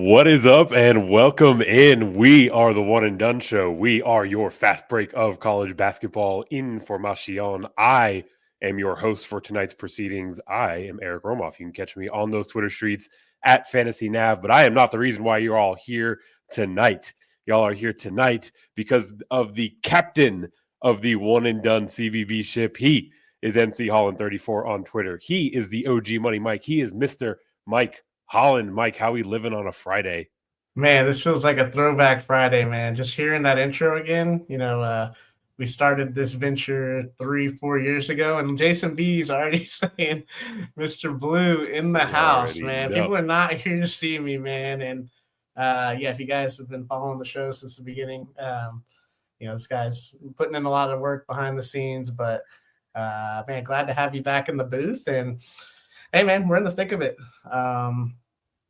What is up, and welcome in. We are the One and Done Show. We are your fast break of college basketball information. I am your host for tonight's proceedings. I am Eric Romoff. You can catch me on those Twitter streets at Fantasy Nav, but I am not the reason why you're all here tonight. Y'all are here tonight because of the captain of the One and Done CBB ship. He is MC Holland 34 on Twitter. He is the OG Money Mike. He is Mr. Mike Holland. Mike, how we living on a Friday? Man, this feels like a throwback Friday, man. Just hearing that intro again, we started this venture 3-4 years ago, and Jason B's already saying Mr. Blue in the house, man. People are not here to see me, man. And if you guys have been following the show since the beginning, this guy's putting in a lot of work behind the scenes, but man, glad to have you back in the booth. And hey, man, we're in the thick of it.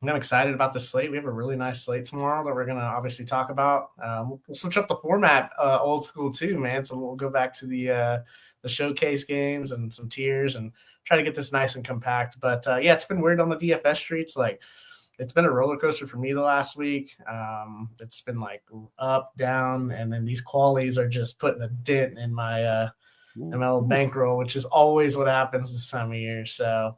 I'm excited about the slate. We have a really nice slate tomorrow that we're going to obviously talk about. We'll switch up the format old school too, man. So we'll go back to the showcase games and some tiers and try to get this nice and compact. But it's been weird on the DFS streets. Like, it's been a roller coaster for me the last week. It's been like up, down, and then these qualies are just putting a dent in my little bankroll, which is always what happens this time of year. So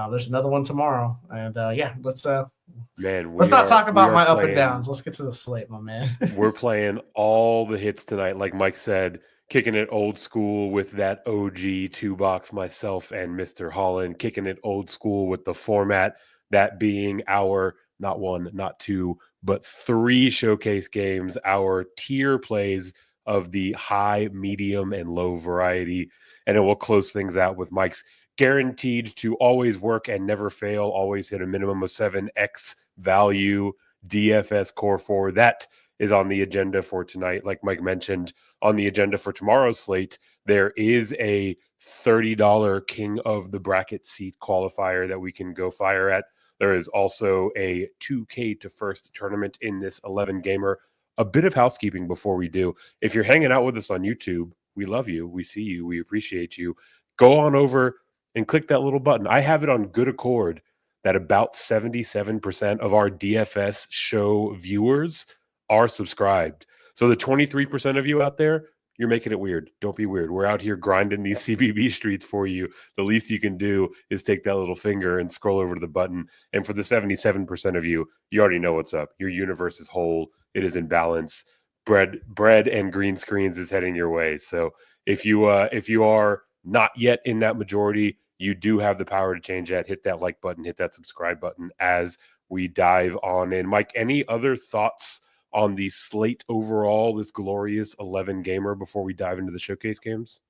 there's another one tomorrow, and let's not talk about my up and downs. Let's get to the slate, my man. We're playing all the hits tonight, like Mike said, kicking it old school with that OG two-box, myself and Mr. Holland, kicking it old school with the format, that being our not one, not two, but 3 showcase games, our tier plays of the high, medium, and low variety, and it will close things out with Mike's guaranteed to always work and never fail, always hit a minimum of 7x value DFS core 4. That is on the agenda for tonight. Like Mike mentioned, on the agenda for tomorrow's slate, there is a $30 King of the Bracket seat qualifier that we can go fire at. There is also a 2K to first tournament in this 11-gamer. A bit of housekeeping before we do. If you're hanging out with us on YouTube, we love you. We see you. We appreciate you. Go on over and click that little button. I have it on good accord that about 77% of our DFS show viewers are subscribed. So the 23% of you out there, you're making it weird. Don't be weird. We're out here grinding these CBB streets for you. The least you can do is take that little finger and scroll over to the button. And for the 77% of you, you already know what's up. Your universe is whole. It is in balance. Bread and green screens is heading your way. So if you are not yet in that majority, you do have the power to change that. Hit that like button, hit that subscribe button as we dive on in. Mike, any other thoughts on the slate overall, this glorious 11-gamer before we dive into the showcase games?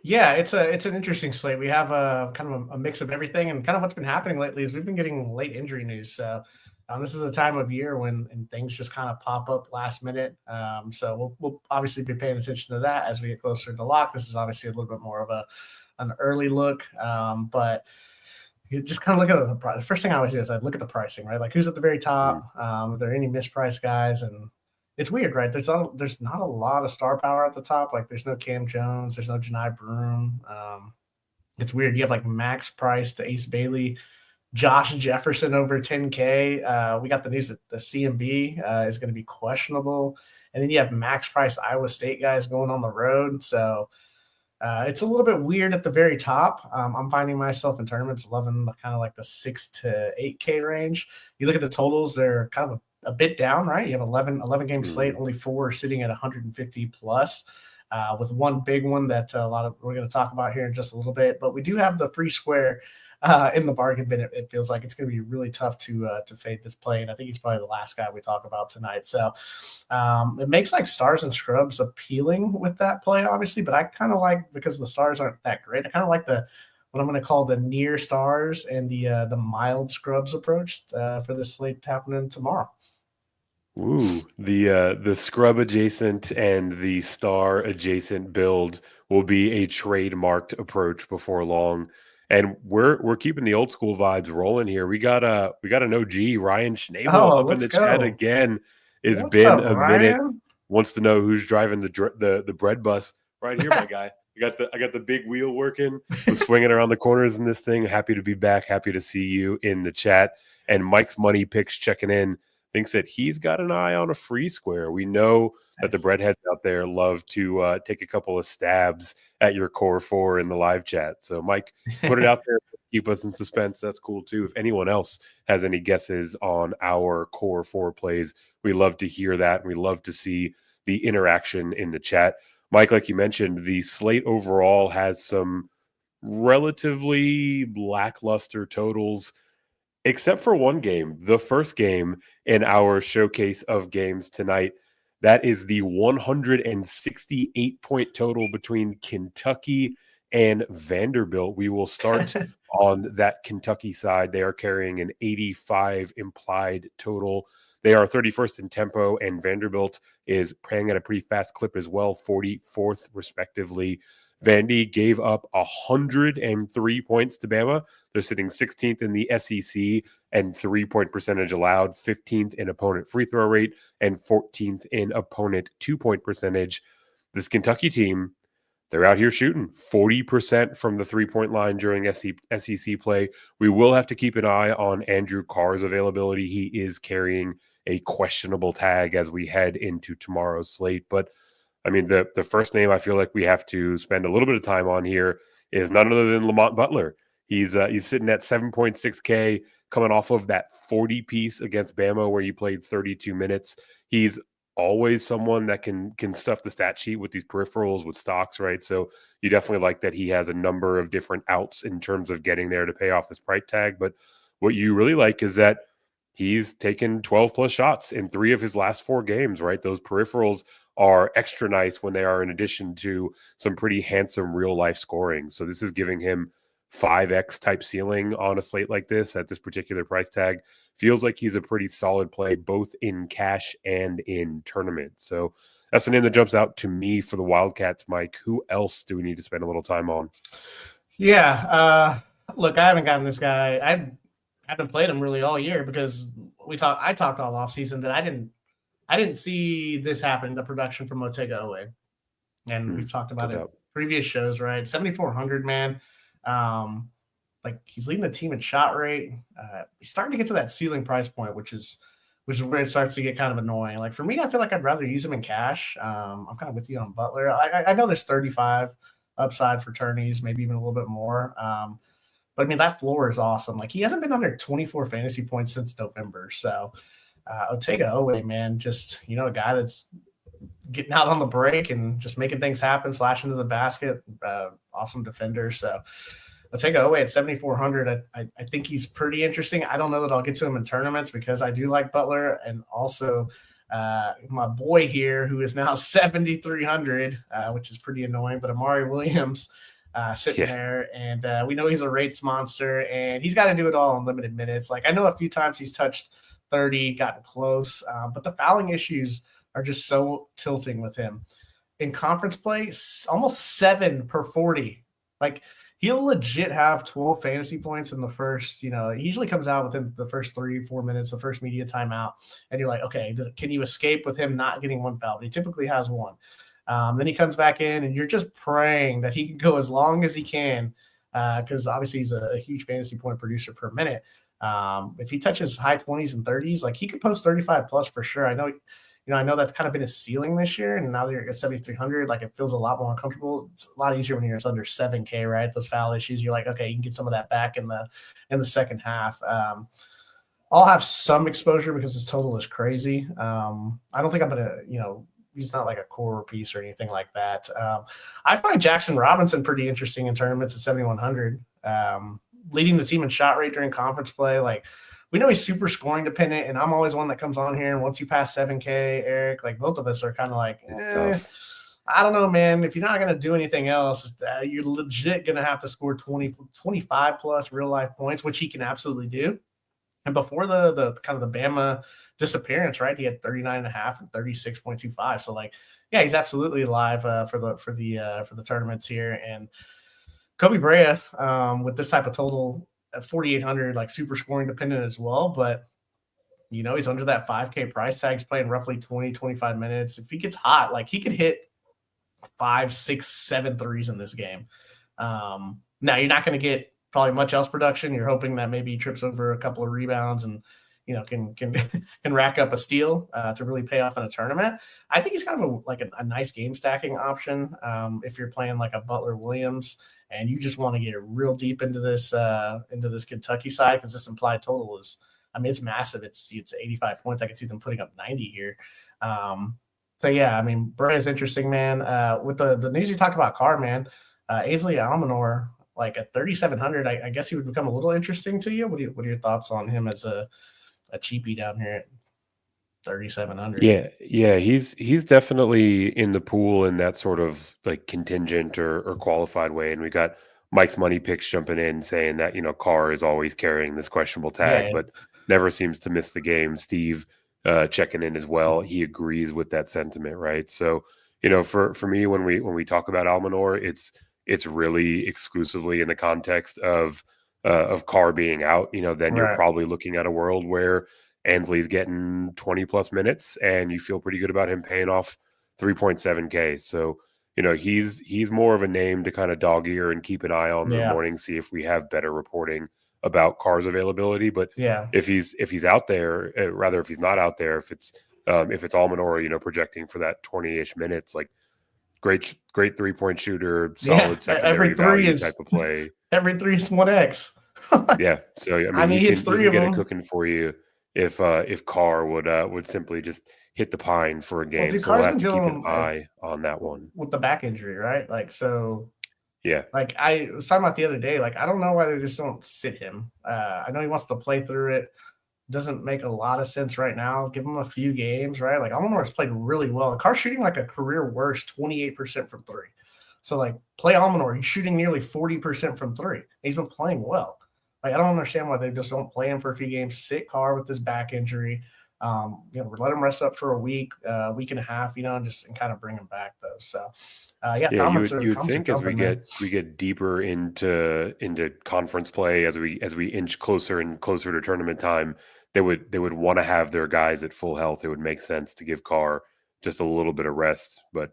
Yeah, it's an interesting slate. We have a kind of a mix of everything, and kind of what's been happening lately is we've been getting late injury news. So this is a time of year when things just kind of pop up last minute. So we'll obviously be paying attention to that as we get closer to lock. This is obviously a little bit more of an early look, but you just kind of look at the price. The first thing I always do is I look at the pricing, right? Like, who's at the very top? Are there any mispriced guys? And it's weird, right? There's not a lot of star power at the top. Like, there's no Cam Jones, there's no Janai Broom. It's weird. You have like max price to Ace Bailey, Josh Jefferson over 10K. We got the news that the CMB is going to be questionable, and then you have max price Iowa State guys going on the road. So it's a little bit weird at the very top. I'm finding myself in tournaments loving kind of like the 6 to 8K range. You look at the totals, they're kind of a bit down, right? You have 11 game slate, only 4 are sitting at 150 plus, with one big one that we're going to talk about here in just a little bit. But we do have the free square in the bargain bin. It feels like it's going to be really tough to fade this play, and I think he's probably the last guy we talk about tonight. So it makes like stars and scrubs appealing with that play, obviously, but I kind of like, because the stars aren't that great, I kind of like what I'm going to call the near stars and the mild scrubs approach for this slate happening tomorrow. Ooh, the scrub adjacent and the star adjacent build will be a trademarked approach before long. And we're keeping the old school vibes rolling here. We got an OG, Ryan Schnabel, up in the chat again. It's been a minute. Wants to know who's driving the bread bus right here, my guy. I got the big wheel working. I'm swinging around the corners in this thing. Happy to be back. Happy to see you in the chat. And Mike's Money Picks checking in thinks that he's got an eye on a free square. We know that the breadheads out there love to take a couple of stabs at your core four in the live chat. So Mike, put it out there. Keep us in suspense. That's cool too. If anyone else has any guesses on our core four plays, we love to hear that. We love to see the interaction in the chat. Mike, like you mentioned, the slate overall has some relatively lackluster totals, except for one game, the first game in our showcase of games tonight. That is the 168-point total between Kentucky and Vanderbilt. We will start on that Kentucky side. They are carrying an 85 implied total. They are 31st in tempo, and Vanderbilt is playing at a pretty fast clip as well, 44th respectively. Vandy gave up 103 points to Bama. They're sitting 16th in the SEC and 3-point percentage allowed, 15th in opponent free throw rate, and 14th in opponent 2-point percentage. This Kentucky team, they're out here shooting 40% from the 3-point line during SEC play. We will have to keep an eye on Andrew Carr's availability. He is carrying a questionable tag as we head into tomorrow's slate. But, I mean, the first name I feel like we have to spend a little bit of time on here is none other than Lamont Butler. He's sitting at 7.6K, coming off of that 40 piece against Bama where he played 32 minutes. He's always someone that can stuff the stat sheet with these peripherals, with stocks, right? So you definitely like that he has a number of different outs in terms of getting there to pay off this price tag. But what you really like is that he's taken 12 plus shots in 3 of his last 4 games, right? Those peripherals are extra nice when they are in addition to some pretty handsome real life scoring. So this is giving him 5x type ceiling on a slate like this at this particular price tag. Feels like he's a pretty solid play both in cash and in tournament. So that's a name that jumps out to me for the Wildcats. Mike, who else do we need to spend a little time on? Yeah, look, I haven't gotten this guy. I haven't played him really all year because I talked all off season that I didn't see this happen, the production from Otega-Oweh. And we've talked about it previous shows, right? 7,400, man. Like he's leading the team in shot rate. He's starting to get to that ceiling price point, which is where it starts to get kind of annoying. Like for me, I feel like I'd rather use him in cash. I'm kind of with you on Butler. I know there's 35 upside for tourneys, maybe even a little bit more. But I mean, that floor is awesome. Like he hasn't been under 24 fantasy points since November. So Otega-Oweh, man, just, a guy that's getting out on the break and just making things happen, slashing to the basket. Awesome defender. So Otega-Oweh at 7,400. I think he's pretty interesting. I don't know that I'll get to him in tournaments because I do like Butler, and also my boy here who is now 7,300, which is pretty annoying. But Amari Williams sitting there, and we know he's a rates monster, and he's got to do it all in limited minutes. Like I know a few times he's touched 30, gotten close, but the fouling issues are just so tilting with him. In conference play, almost 7 per 40. Like he'll legit have 12 fantasy points in the first, he usually comes out within the first 3-4 minutes, the first media timeout. And you're like, okay, can you escape with him not getting one foul? But he typically has one. Then he comes back in and you're just praying that he can go as long as he can. Because obviously he's a huge fantasy point producer per minute. If he touches high 20s and 30s, like he could post 35 plus for sure. I know that's kind of been a ceiling this year, and now that you're at 7,300, like it feels a lot more uncomfortable. It's a lot easier when you're under 7K, right? Those foul issues, you're like, okay, you can get some of that back in the second half. I'll have some exposure because his total is crazy. I don't think I'm gonna, he's not like a core piece or anything like that. I find Jackson Robinson pretty interesting in tournaments at 7,100, leading the team in shot rate during conference play. Like, we know he's super scoring dependent, and I'm always one that comes on here. And once you pass 7K, Eric, like both of us are kind of like, I don't know, man. If you're not going to do anything else, you're legit going to have to score 20, 25 plus real life points, which he can absolutely do. And before the kind of the Bama disappearance, right, he had 39.5 and 36.25. So like, yeah, he's absolutely alive for the tournaments here. And Kobe Brea with this type of total at 4,800, like super scoring dependent as well. But, he's under that 5K price tag. He's playing roughly 20, 25 minutes. If he gets hot, like he could hit 5, 6, 7 threes in this game. Now you're not going to get probably much else production. You're hoping that maybe he trips over a couple of rebounds and can can rack up a steal to really pay off in a tournament. I think he's kind of a nice game stacking option if you're playing like a Butler Williams and you just want to get real deep into this Kentucky side, because this implied total is, I mean, it's massive. It's 85 points. I can see them putting up 90 here. So yeah, I mean, Bray is interesting, man. With the news you talked about, Carr, man, Ainsley Almanor, like at 3,700, I guess he would become a little interesting to you. What are your thoughts on him as a cheapie down here at 3,700? Yeah, he's definitely in the pool in that sort of like contingent or qualified way. And we got Mike's Money Picks jumping in saying that, Carr is always carrying this questionable tag, Yeah. but never seems to miss the game. Steve checking in as well. He agrees with that sentiment, right? So, for me, when we talk about Almanor, it's really exclusively in the context of Carr being out. Then you're probably looking at a world where Ansley's getting 20 plus minutes and you feel pretty good about him paying off 3.7K. So, he's more of a name to kind of dog ear and keep an eye on in the morning, see if we have better reporting about Carr's availability. But if he's out there, rather if he's not out there, if it's Almanor, projecting for that 20-ish minutes, like great 3-point shooter, solid secondary value type of play. Every 3 is 1x. Yeah. So I mean, he can get it cooking for you if Carr would simply just hit the pine for a game. So we'll have to keep an eye on that one. With the back injury, right? Like, so yeah. Like I was talking about the other day, like I don't know why they just don't sit him. I know he wants to play through it. Doesn't make a lot of sense right now. Give him a few games, right? Like Almanor's played really well. Carr's shooting like a career worst 28% from 3. So like play Almanor. He's shooting nearly 40% from 3. He's been playing well. Like I don't understand why they just don't play him for a few games. Sit Carr with this back injury. Let him rest up for a week and a half, and kind of bring him back though. So you would think as we get deeper into conference play, as we inch closer and closer to tournament time, they would want to have their guys at full health. It would make sense to give Carr just a little bit of rest, but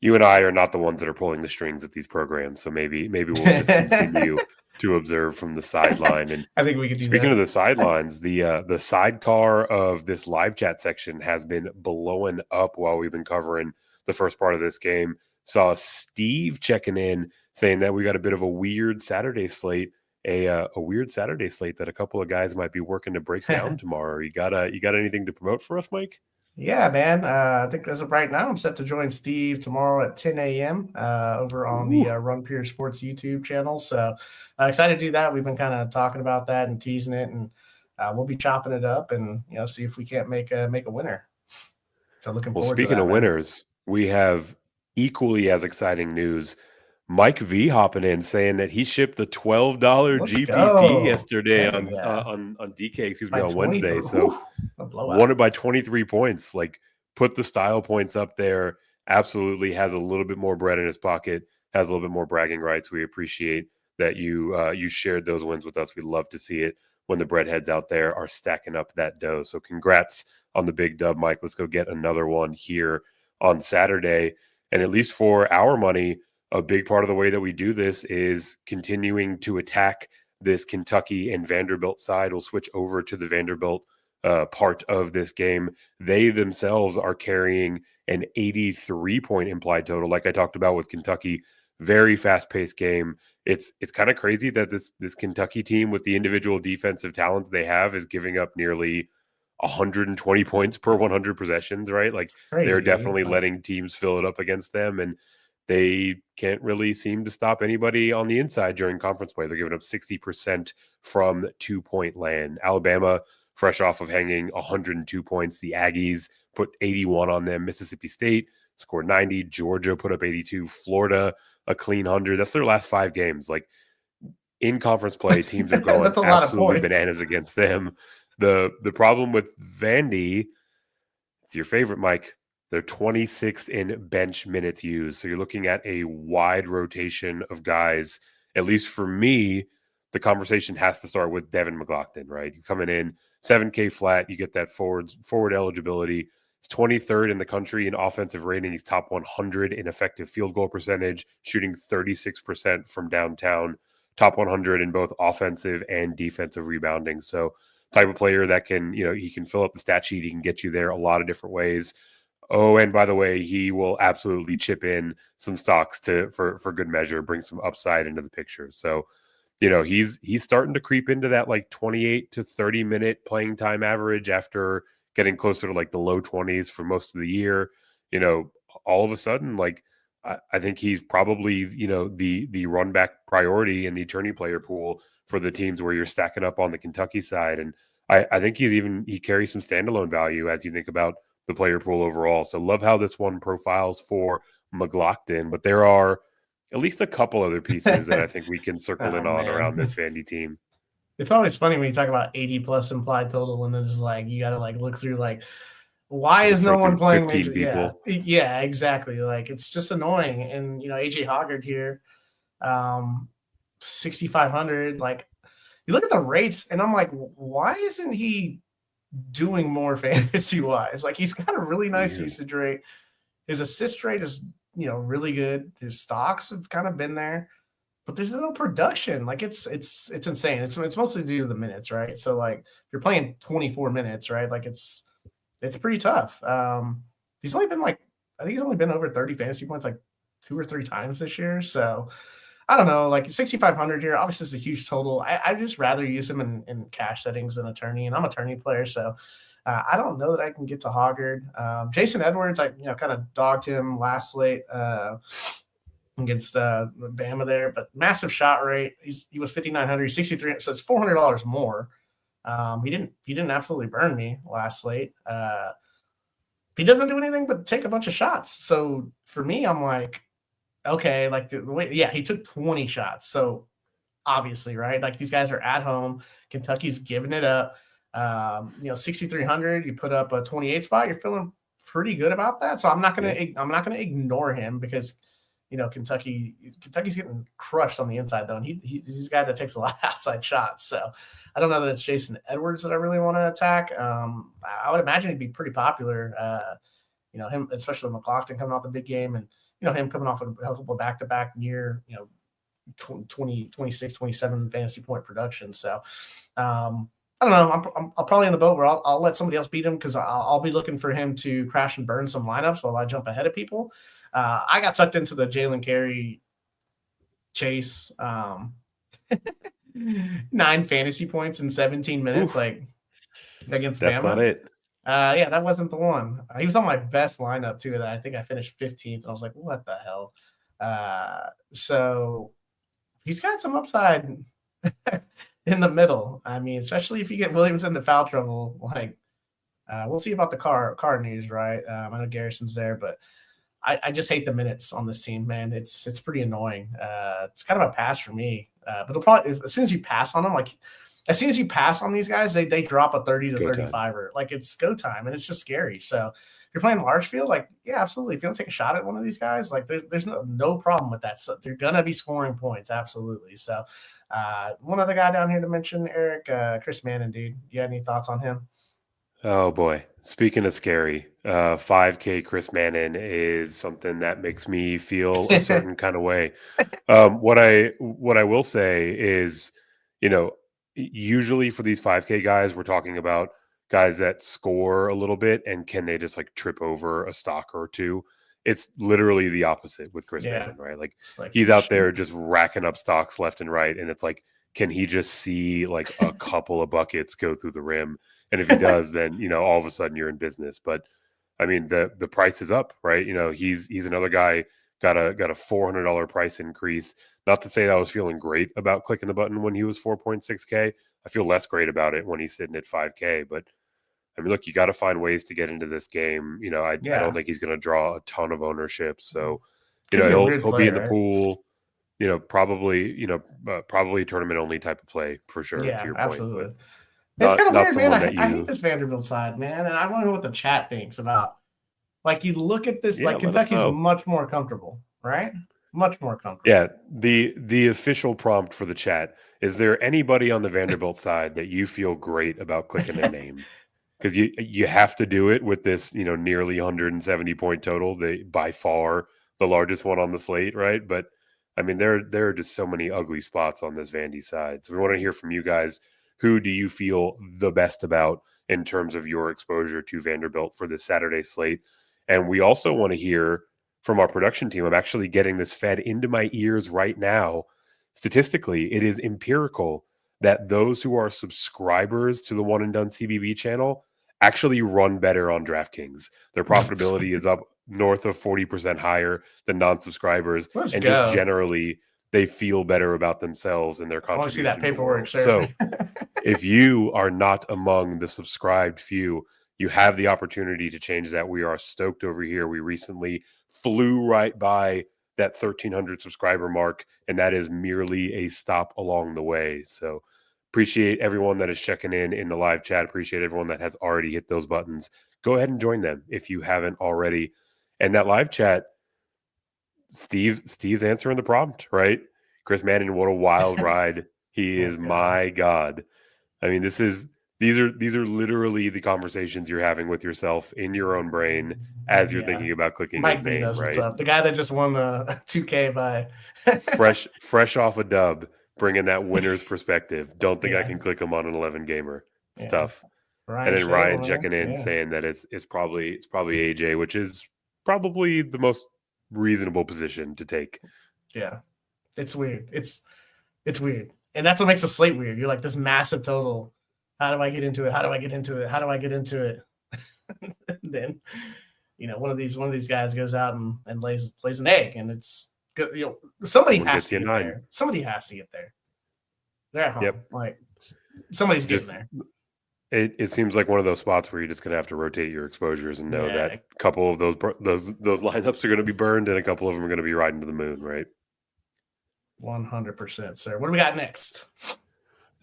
you and I are not the ones that are pulling the strings at these programs. So maybe we'll just continue to observe from the sideline. And I think we could do speaking of the sidelines, the sidecar of this live chat section has been blowing up while we've been covering the first part of this game. Saw Steve checking in saying that we got a bit of a weird Saturday slate, a weird Saturday slate that a couple of guys might be working to break down tomorrow. You got anything to promote for us, Mike? Yeah, man. I think as of right now, I'm set to join Steve tomorrow at 10 a.m. Over on the Run Pure Sports YouTube channel. So excited to do that. We've been kind of talking about that and teasing it, and we'll be chopping it up and see if we can't make a winner. So looking forward to that. Speaking of winners, we have equally as exciting news. Mike V hopping in saying that he shipped the $12 GPP yesterday on DK, on Wednesday. So won it by 23 points. Like, put the style points up there. Absolutely has a little bit more bread in his pocket, has a little bit more bragging rights. We appreciate that you shared those wins with us. We'd love to see it when the breadheads out there are stacking up that dough. So congrats on the big dub, Mike. Let's go get another one here on Saturday. And at least for our money, a big part of the way that we do this is continuing to attack this Kentucky and Vanderbilt side. We'll switch over to the Vanderbilt part of this game. They themselves are carrying an 83-point implied total. Like I talked about with Kentucky, very fast-paced game. It's kind of crazy that this Kentucky team, with the individual defensive talent they have, is giving up nearly 120 points per 100 possessions, right? Like, they're definitely letting teams fill it up against them, and they can't really seem to stop anybody on the inside during conference play. They're giving up 60% from 2-point land. Alabama, fresh off of hanging 102 points. The Aggies put 81 on them. Mississippi State scored 90. Georgia put up 82. Florida, a clean 100. That's their last 5 games. Like, in conference play, teams are going absolutely bananas against them. The problem with Vandy, it's your favorite, Mike. They're 26th in bench minutes used. So you're looking at a wide rotation of guys. At least for me, the conversation has to start with Devin McLaughlin, right? He's coming in 7K flat. You get that forward eligibility. He's 23rd in the country in offensive rating. He's top 100 in effective field goal percentage, shooting 36% from downtown, top 100 in both offensive and defensive rebounding. So type of player that can, he can fill up the stat sheet. He can get you there a lot of different ways. Oh, and by the way, he will absolutely chip in some stocks for good measure, bring some upside into the picture. So, he's starting to creep into that like 28 to 30 minute playing time average after getting closer to like the low 20s for most of the year. All of a sudden, like I think he's probably, the run back priority in the attorney player pool for the teams where you're stacking up on the Kentucky side. And I think he carries some standalone value as you think about the player pool overall. So love how this one profiles for McLaughlin, but there are at least a couple other pieces that I think we can circle in on around this Vandy team. It's always funny when you talk about 80 plus implied total, and then it's like you got to like look through like, why is no one playing major? People. Yeah, exactly. Like it's just annoying. And AJ Hoggard here, 6,500. Like you look at the rates, and I'm like, why isn't he doing more fantasy wise? Like he's got a really nice usage rate. His assist rate is really good. His stocks have kind of been there, but there's no production. Like it's insane. It's mostly due to the minutes, right? So like if you're playing 24 minutes, right? Like it's pretty tough. He's only been I think he's only been over 30 fantasy points like 2 or 3 times this year. So I don't know, like 6,500 here. Obviously, it's a huge total. I'd just rather use him in cash settings than attorney, and I'm a attorney player, so I don't know that I can get to Hoggard. Jason Edwards, I kind of dogged him last slate against Bama there, but massive shot rate. He was 5,900, 63, so it's $400 more. He didn't absolutely burn me last slate. He doesn't do anything but take a bunch of shots. So for me, I'm like, okay, like he took 20 shots. So obviously, right? Like these guys are at home. Kentucky's giving it up. 6,300. You put up a 28 spot. You're feeling pretty good about that. So I'm not gonna ignore him because Kentucky's getting crushed on the inside though, and he's a guy that takes a lot of outside shots. So I don't know that it's Jason Edwards that I really want to attack. I would imagine he'd be pretty popular. Him, especially with McLaughlin coming off the big game, and him coming off a couple back-to-back near 20, 26, 27 fantasy point production. So I don't know. I'll probably in the boat where I'll let somebody else beat him because I'll be looking for him to crash and burn some lineups while I jump ahead of people. I got sucked into the Jalen Carey chase. 9 fantasy points in 17 minutes, like against Bama. That's not it. Yeah, that wasn't the one. He was on my best lineup too. That I think I finished 15th, and I was like, "What the hell?" So he's got some upside in the middle. I mean, especially if you get Williams into foul trouble. Like, we'll see about the car news, right? I know Garrison's there, but I just hate the minutes on this team, man. It's pretty annoying. It's kind of a pass for me. But it'll probably, as soon as you pass on them, like as soon as you pass on these guys, they drop a 30 to 35er. Like it's go time, and it's just scary. So if you're playing large field, like yeah, absolutely. If you don't take a shot at one of these guys, like there's no problem with that. So they're gonna be scoring points, absolutely. So one other guy down here to mention, Eric, Chris Manning, dude. You had any thoughts on him? Oh boy. Speaking of scary, 5K Chris Manning is something that makes me feel a certain kind of way. What I will say is, usually for these 5K guys, we're talking about guys that score a little bit and can they just like trip over a stock or two. It's literally the opposite with Chris Manning, right? Like he's out there just racking up stocks left and right. And it's like, can he just see like a couple of buckets go through the rim? And if he does, then, all of a sudden you're in business. But I mean, the price is up, right? He's another guy got a $400 price increase. Not to say that I was feeling great about clicking the button when he was 4.6K. I feel less great about it when he's sitting at 5K. But I mean, look, you got to find ways to get into this game. I don't think he's going to draw a ton of ownership. So, he'll be in the pool. Probably a tournament only type of play for sure. Yeah, to your absolutely. Point, it's kind of weird, man. I hate this Vanderbilt side, man, and I want to know what the chat thinks about. Like, you look at this, like Kentucky's much more comfortable, right? Much more comfortable. Yeah. The official prompt for the chat: is there anybody on the Vanderbilt side that you feel great about clicking their name? because you have to do it with this, nearly 170 point total. They by far the largest one on the slate, right? But I mean, there are just so many ugly spots on this Vandy side. So we want to hear from you guys. Who do you feel the best about in terms of your exposure to Vanderbilt for this Saturday slate? And we also want to hear from our production team. I'm actually getting this fed into my ears right now. Statistically, it is empirical that those who are subscribers to the One and Done CBB channel actually run better on DraftKings. Their profitability is up north of 40% higher than non-subscribers. Just generally, they feel better about themselves and their contribution. I want to see that paperwork, sir. So if you are not among the subscribed few, you have the opportunity to change that. We are stoked over here. We recently flew right by that 1,300 subscriber mark, and that is merely a stop along the way. So appreciate everyone that is checking in the live chat. Appreciate everyone that has already hit those buttons. Go ahead and join them if you haven't already. And that live chat, Steve's answering the prompt, right? Chris Manning, what a wild ride. He is my God. I mean, these are literally the conversations you're having with yourself in your own brain as you're thinking about clicking Mike his name, knows right? What's up. The guy that just won the 2K by fresh off a dub, bringing that winner's perspective. Don't think I can click him on an 11 gamer. It's tough. And then Ryan checking in saying that it's probably AJ, which is probably the most reasonable position to take. Yeah. It's weird. It's weird. And that's what makes the slate weird. You're like this massive total. How do I get into it? How do I get into it? How do I get into it? Then, one of these guys goes out and lays an egg, and it's good. Somebody has to get there. Somebody has to get there. They're at home. Yep. Like somebody's getting there. It seems like one of those spots where you're just going to have to rotate your exposures and know that a couple of those lineups are going to be burned and a couple of them are going to be riding to the moon, right? 100%, sir. What do we got next?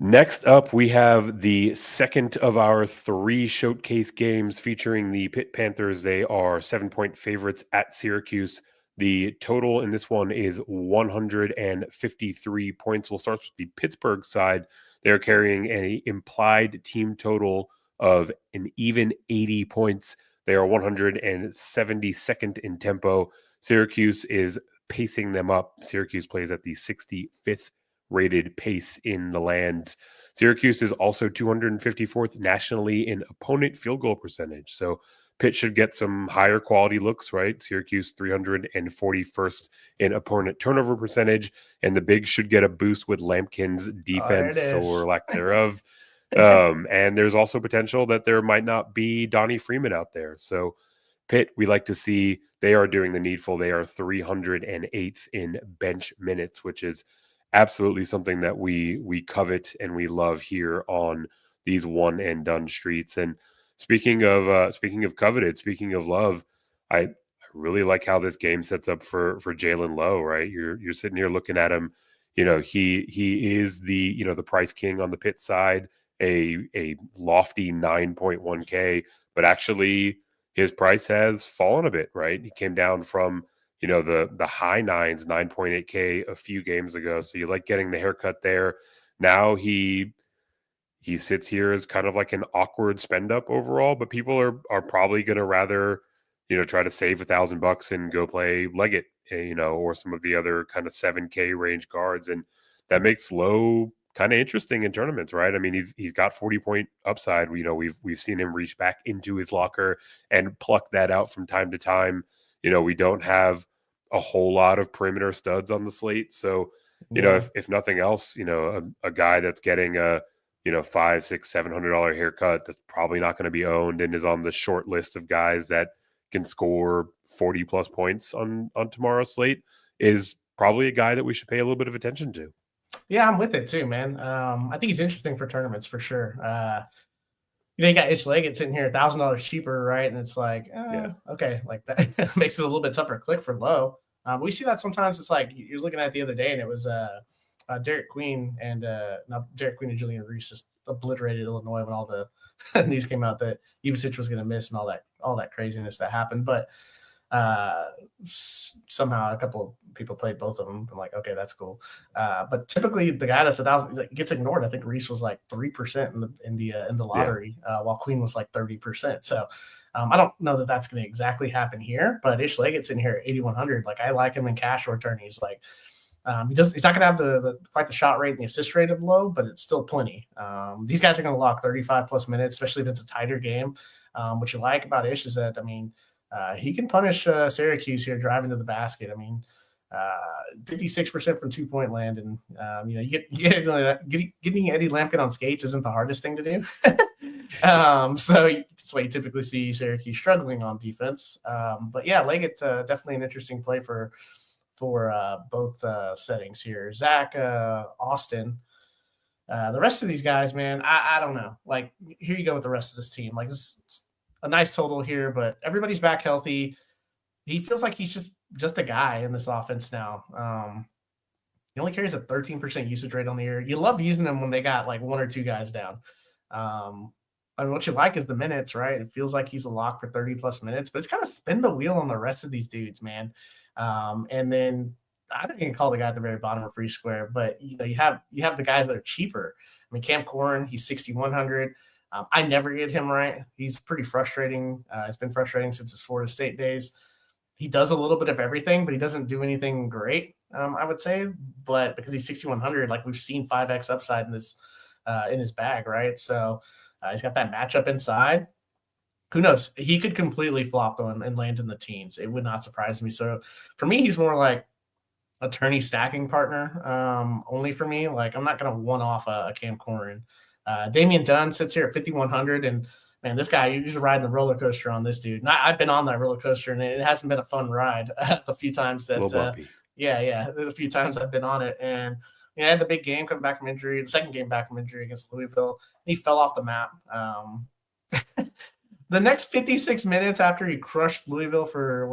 Next up, we have the second of our 3 showcase games featuring the Pitt Panthers. They are 7-point favorites at Syracuse. The total in this one is 153 points. We'll start with the Pittsburgh side. They're carrying an implied team total of an even 80 points. They are 172nd in tempo. Syracuse is pacing them up. Syracuse plays at the 65th rated pace in the land. Syracuse is also 254th nationally in opponent field goal percentage. So Pitt should get some higher quality looks, right? Syracuse 341st in opponent turnover percentage, and the Bigs should get a boost with Lampkin's defense or lack thereof. And there's also potential that there might not be Donnie Freeman out there. So Pitt, we like to see they are doing the needful. They are 308th in bench minutes, which is absolutely something that we covet and we love here on these one and done streets. And speaking of coveted, speaking of love, I really like how this game sets up for Jalen Lowe, right? You're sitting here looking at him. He is the the price king on the Pitt side, a lofty 9.1K, but actually his price has fallen a bit, right? He came down from the high 9s, 9.8K a few games ago. So you like getting the haircut there. Now he sits here as kind of like an awkward spend up overall, but people are probably going to rather, try to save $1,000 and go play Leggett, or some of the other kind of 7K range guards. And that makes Lowe kind of interesting in tournaments, right? I mean, he's got 40-point upside. We've seen him reach back into his locker and pluck that out from time to time. We don't have a whole lot of perimeter studs on the slate. So, if nothing else, a guy that's getting a, $500, $600, $700 haircut that's probably not going to be owned and is on the short list of guys that can score 40 plus points on tomorrow's slate is probably a guy that we should pay a little bit of attention to. Yeah, I'm with it too, man. I think he's interesting for tournaments for sure. You got Itch Leggett sitting here $1,000 cheaper, right? And it's like, okay, like that makes it a little bit tougher to click for Low. We see that sometimes. It's like you were looking at it the other day, and it was Derek Queen and Julian Reese just obliterated Illinois when all the news came out that Ivicic was going to miss and all that craziness that happened. But Somehow a couple of people played both of them. I'm like, okay, that's cool. But typically the guy that's 1,000 gets ignored. I think Reese was like 3% in the lottery, while Queen was like 30%. So I don't know that that's going to exactly happen here, but Ish Leggett's in here at 8,100. Like I like him in cash return. He's like, he's not going to have quite the shot rate and the assist rate of low, but it's still plenty. These guys are going to lock 35 plus minutes, especially if it's a tighter game. What you like about Ish is that, I mean, he can punish Syracuse here driving to the basket. I mean, 56% from 2-point land, and getting Eddie Lampkin on skates isn't the hardest thing to do. So that's why you typically see Syracuse struggling on defense. But yeah, Leggett definitely an interesting play for both settings here. Zach, Austin. The rest of these guys, man, I don't know. Like, here you go with the rest of this team. Like, this is a nice total here, but everybody's back healthy. He feels like he's just a guy in this offense now. He only carries a 13% usage rate on the year. You love using them when they got like one or two guys down. I mean, what you like is the minutes, right? It feels like he's a lock for 30 plus minutes, but it's kind of spin the wheel on the rest of these dudes, man. And then I didn't even call the guy at the very bottom of free square, but you have the guys that are cheaper. I mean, Cam Corrin, he's 6,100. I never get him right. He's pretty frustrating. It's been frustrating since his Florida State days. He does a little bit of everything, but he doesn't do anything great, I would say. But because he's 6,100, like we've seen 5x upside in his bag, right? So he's got that matchup inside. Who knows? He could completely flop on and land in the teens. It would not surprise me. So for me, he's more like a tourney stacking partner. Only for me, like I'm not going to one off a Cam Corrin. Damian Dunn sits here at 5,100, and man, this guy, you're just riding the roller coaster on this dude. And I've been on that roller coaster, and it hasn't been a fun ride the few times that, there's a few times I've been on it. And I had the big game coming back from injury, the second game back from injury against Louisville. He fell off the map. The next 56 minutes after he crushed Louisville for,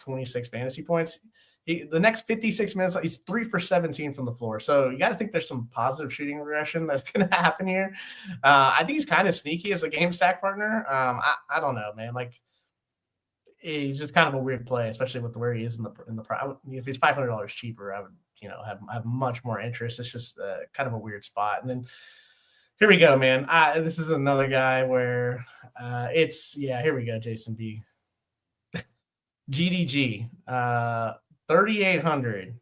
26 fantasy points, the next 56 minutes, he's 3 for 17 from the floor. So you got to think there's some positive shooting regression that's going to happen here. I think he's kind of sneaky as a game stack partner. I don't know, man. Like, he's just kind of a weird play, especially with where he is in the price. If he's $500 cheaper, I would, have much more interest. It's just kind of a weird spot. And then here we go, man. This is another guy where here we go, Jason B. GDG. 3,800.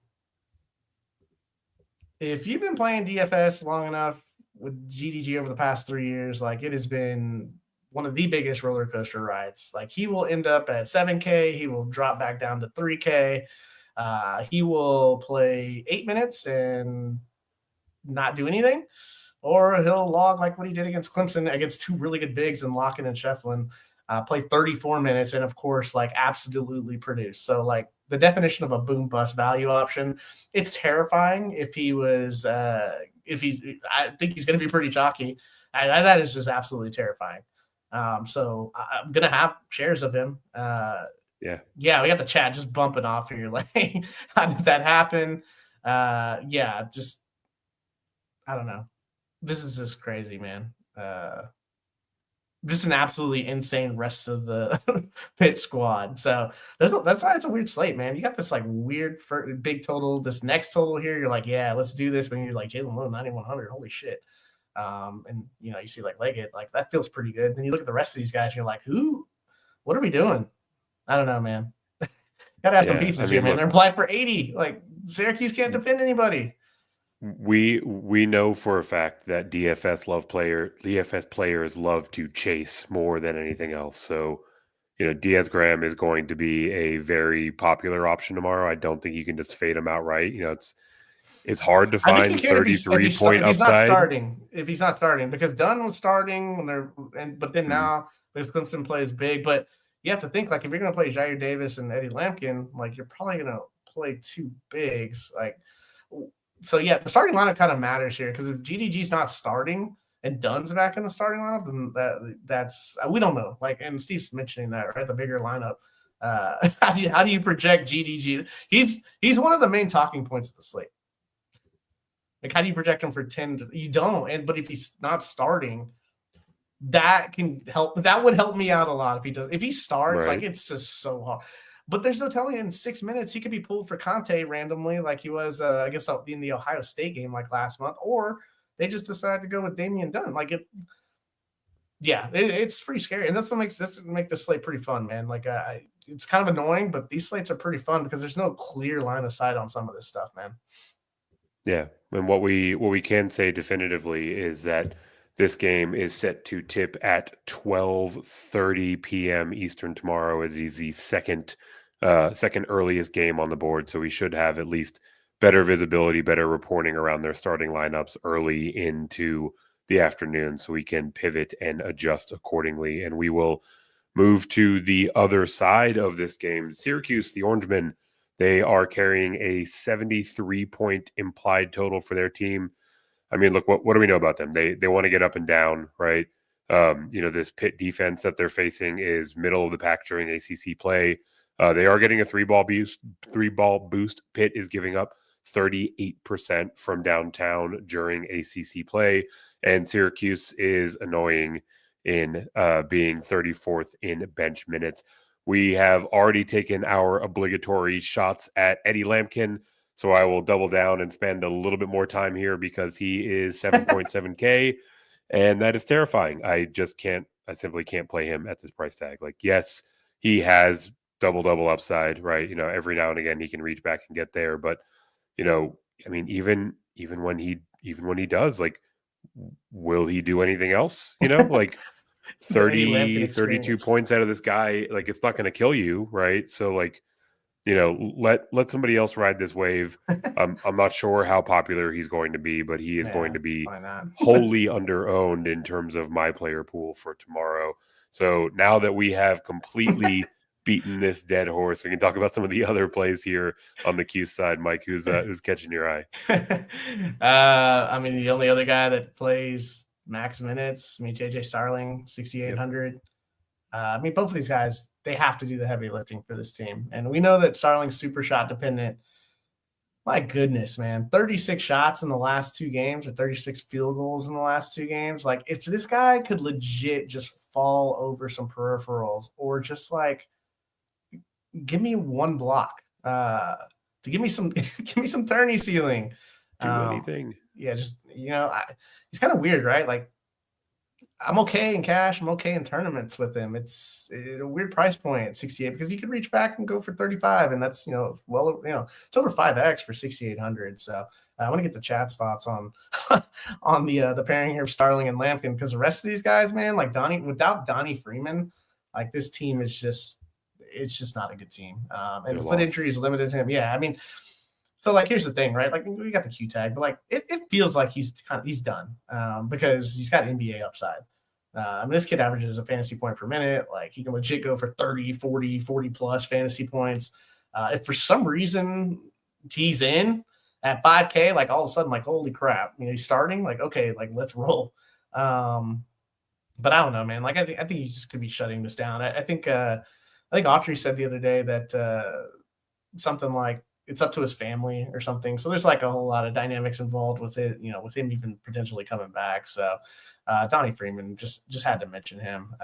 If you've been playing DFS long enough with GDG over the past 3 years, like it has been one of the biggest roller coaster rides. Like he will end up at 7K. He will drop back down to 3K. He will play 8 minutes and not do anything, or he'll log like what he did against Clemson against two really good bigs and Locken and Shefflin. Play 34 minutes and, of course, like absolutely produce. So, like the definition of a boom bust value option, it's terrifying if he was I think he's going to be pretty chalky. That is just absolutely terrifying. So I'm going to have shares of him. We got the chat just bumping off here. Like, how did that happen? I don't know. This is just crazy, man. Just an absolutely insane rest of the Pitt squad. So that's why it's a weird slate, man. You got this like weird big total. This next total here, you're like, yeah, let's do this. When you're like Jalen Lowe, 9,100, holy shit. And you see like Leggett, like that feels pretty good. Then you look at the rest of these guys, and you're like, what are we doing? I don't know, man. Gotta have some pieces here, man. They're applied for 80. Like Syracuse can't defend anybody. We know for a fact that DFS players love to chase more than anything else. So, Diaz Graham is going to be a very popular option tomorrow. I don't think you can just fade him outright. It's hard to find 33 point upside. If he's not starting, because Dunn was starting but then now because Clemson plays big. But you have to think like if you're going to play Jair Davis and Eddie Lampkin, like you're probably going to play two bigs, like. So, yeah, the starting lineup kind of matters here because if GDG's not starting and Dunn's back in the starting lineup, then that's – we don't know. Like, and Steve's mentioning that, right, the bigger lineup. How do you project GDG? He's one of the main talking points of the slate. Like, how do you project him for 10? You don't. But if he's not starting, that can help. That would help me out a lot if he does. If he starts, like, it's just so hard. But there's no telling in 6 minutes he could be pulled for Conte randomly, like he was, I guess, in the Ohio State game like last month, or they just decided to go with Damian Dunn. Like it's pretty scary, and that's what makes this slate pretty fun, man. Like, it's kind of annoying, but these slates are pretty fun because there's no clear line of sight on some of this stuff, man. Yeah, and what we can say definitively is that this game is set to tip at 12:30 p.m. Eastern tomorrow. It is the second earliest game on the board, so we should have at least better visibility, better reporting around their starting lineups early into the afternoon, so we can pivot and adjust accordingly. And we will move to the other side of this game. Syracuse, the Orangemen, they are carrying a 73-point implied total for their team. I mean, look, what do we know about them? They want to get up and down, right? This Pitt defense that they're facing is middle of the pack during ACC play. They are getting a three-ball boost. Pitt is giving up 38% from downtown during ACC play, and Syracuse is annoying in being 34th in bench minutes. We have already taken our obligatory shots at Eddie Lampkin, so I will double down and spend a little bit more time here because he is 7.7K, and that is terrifying. I simply can't play him at this price tag. Like, yes, he has double upside, right? Every now and again he can reach back and get there, but I mean, even when he does, like, will he do anything else? Like 32 points out of this guy, like, it's not going to kill you, right? So, like, let somebody else ride this wave. I'm not sure how popular he's going to be, but he is going to be wholly underowned in terms of my player pool for tomorrow. So now that we have completely beaten this dead horse, we can talk about some of the other plays here on the Q side. Mike, who's catching your eye? I mean, the only other guy that plays max minutes, JJ Starling, 6,800. Yep. I mean, both of these guys, they have to do the heavy lifting for this team. And we know that Starling's super shot dependent. My goodness, man. 36 shots in the last 2 games or 36 field goals in the last 2 games. Like, if this guy could legit just fall over some peripherals or just, like, give me one block to give me some tourney ceiling. Do anything. Yeah, just, he's kind of weird, right? Like, I'm okay in cash. I'm okay in tournaments with him. It's a weird price point at 68 because he could reach back and go for 35, and that's it's over 5x for 6,800. So I want to get the chat's thoughts on on the pairing here of Starling and Lampkin, because the rest of these guys, man, like without Donnie Freeman, like, this team is just not a good team. And the foot injury has limited him. Yeah, I mean. So, like, here's the thing, right? Like, we got the Q tag, but, like, it feels like he's done because he's got NBA upside. I mean, this kid averages a fantasy point per minute. Like, he can legit go for 30, 40 plus fantasy points. If for some reason he's in at 5K, like, all of a sudden, like, holy crap, he's starting. Like, okay, like, let's roll. But I don't know, man. Like, I think he just could be shutting this down. I think Autry said the other day that something like, it's up to his family or something. So there's, like, a whole lot of dynamics involved with it, with him even potentially coming back. So Donnie Freeman, just had to mention him.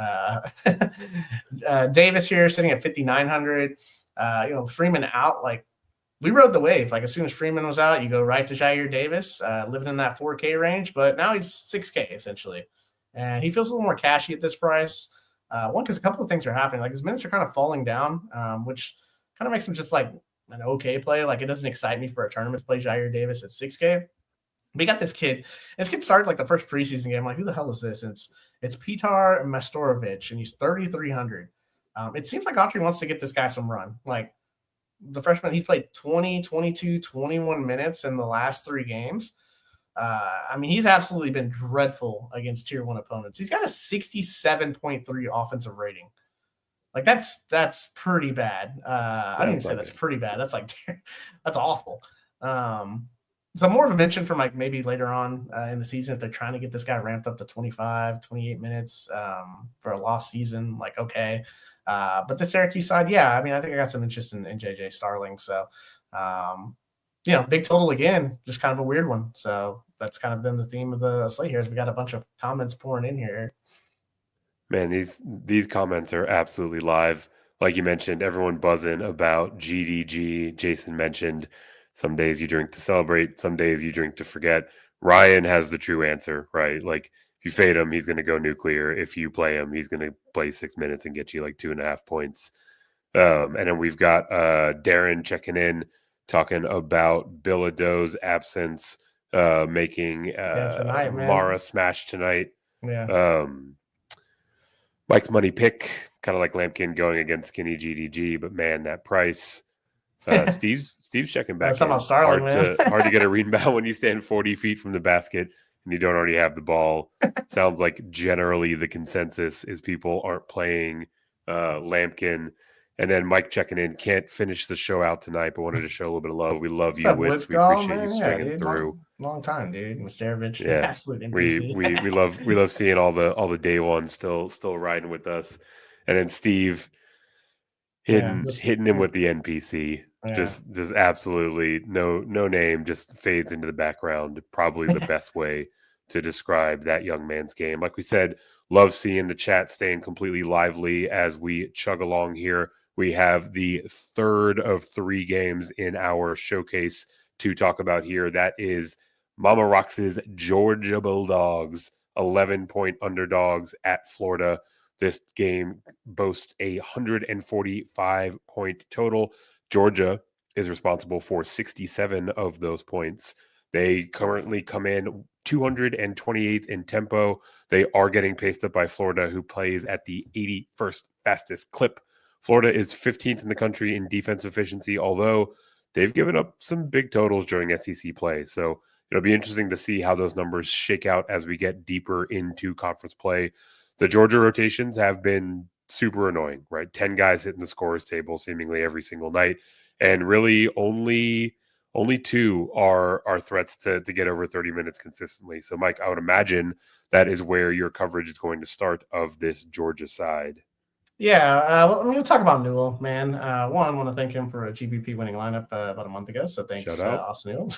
Davis here sitting at 5,900. Freeman out, like, we rode the wave. Like, as soon as Freeman was out, you go right to Jair Davis, living in that 4K range, but now he's 6K essentially. And he feels a little more cashy at this price. One, because a couple of things are happening. Like, his minutes are kind of falling down, which kind of makes him just, like, an okay play. Like, it doesn't excite me for a tournament to play Jair Davis at 6K. We got this kid. This kid started, like, the first preseason game. I'm like, who the hell is this? And it's Petar Mastorovic, and he's 3,300. It seems like Autry wants to get this guy some run. Like, the freshman, he played 20, 22, 21 minutes in the last 3 games. I mean, he's absolutely been dreadful against tier 1 opponents. He's got a 67.3 offensive rating. Like, that's pretty bad. I didn't even say that's pretty bad. That's, like, that's awful. So more of a mention from, like, maybe later on in the season, if they're trying to get this guy ramped up to 25, 28 minutes for a lost season, like, okay. But the Syracuse side, yeah, I mean, I think I got some interest in JJ Starling. So, big total again, just kind of a weird one. So that's kind of been the theme of the slate here, is we got a bunch of comments pouring in here. Man, these comments are absolutely live. like you mentioned, everyone buzzing about GDG. Jason mentioned some days you drink to celebrate, some days you drink to forget. Ryan has the true answer, right? Like if you fade him, he's going to go nuclear. If you play him, he's going to play 6 minutes and get you like 2.5 points. And then we've got Darren checking in, talking about Bilodeau's absence, making tonight, man. Mara smash tonight. Yeah. Mike's money pick, kind of like Lampkin going against skinny GDG, but man, that price. Steve's checking back Talking in. about Starling, Hard to get a rebound when you stand 40 feet from the basket and you don't already have the ball. Sounds like generally the consensus is people aren't playing Lampkin. And then Mike checking in, can't finish the show out tonight, but wanted to show a little bit of love. We love What's you, up, Wits. We Whitgall, appreciate man? you Yeah, swinging dude. through. Long time, dude. Misterovich, Yeah, absolute we NPC. love seeing all the day ones still riding with us. And then Steve hitting him with the NPC. Yeah. Just absolutely no name, just fades into the background. Probably the best way to describe that young man's game. Like we said, love seeing the chat staying completely lively as we chug along here. We have the third of 3 games in our showcase to talk about here. That is Mama Rox's Georgia Bulldogs, 11-point underdogs at Florida. This game boasts a 145-point total. Georgia is responsible for 67 of those points. They currently come in 228th in tempo. They are getting paced up by Florida, who plays at the 81st fastest clip. Florida is 15th in the country in defense efficiency, although they've given up some big totals during SEC play. So it'll be interesting to see how those numbers shake out as we get deeper into conference play. The Georgia rotations have been super annoying, right? 10 guys hitting the scorers table seemingly every single night. And really only 2 are threats to get over 30 minutes consistently. So, Mike, I would imagine that is where your coverage is going to start of this Georgia side. Yeah, well, I'm going to talk about Newell, man. One, I want to thank him for a GBP winning lineup about a month ago. So thanks, Austin Newell.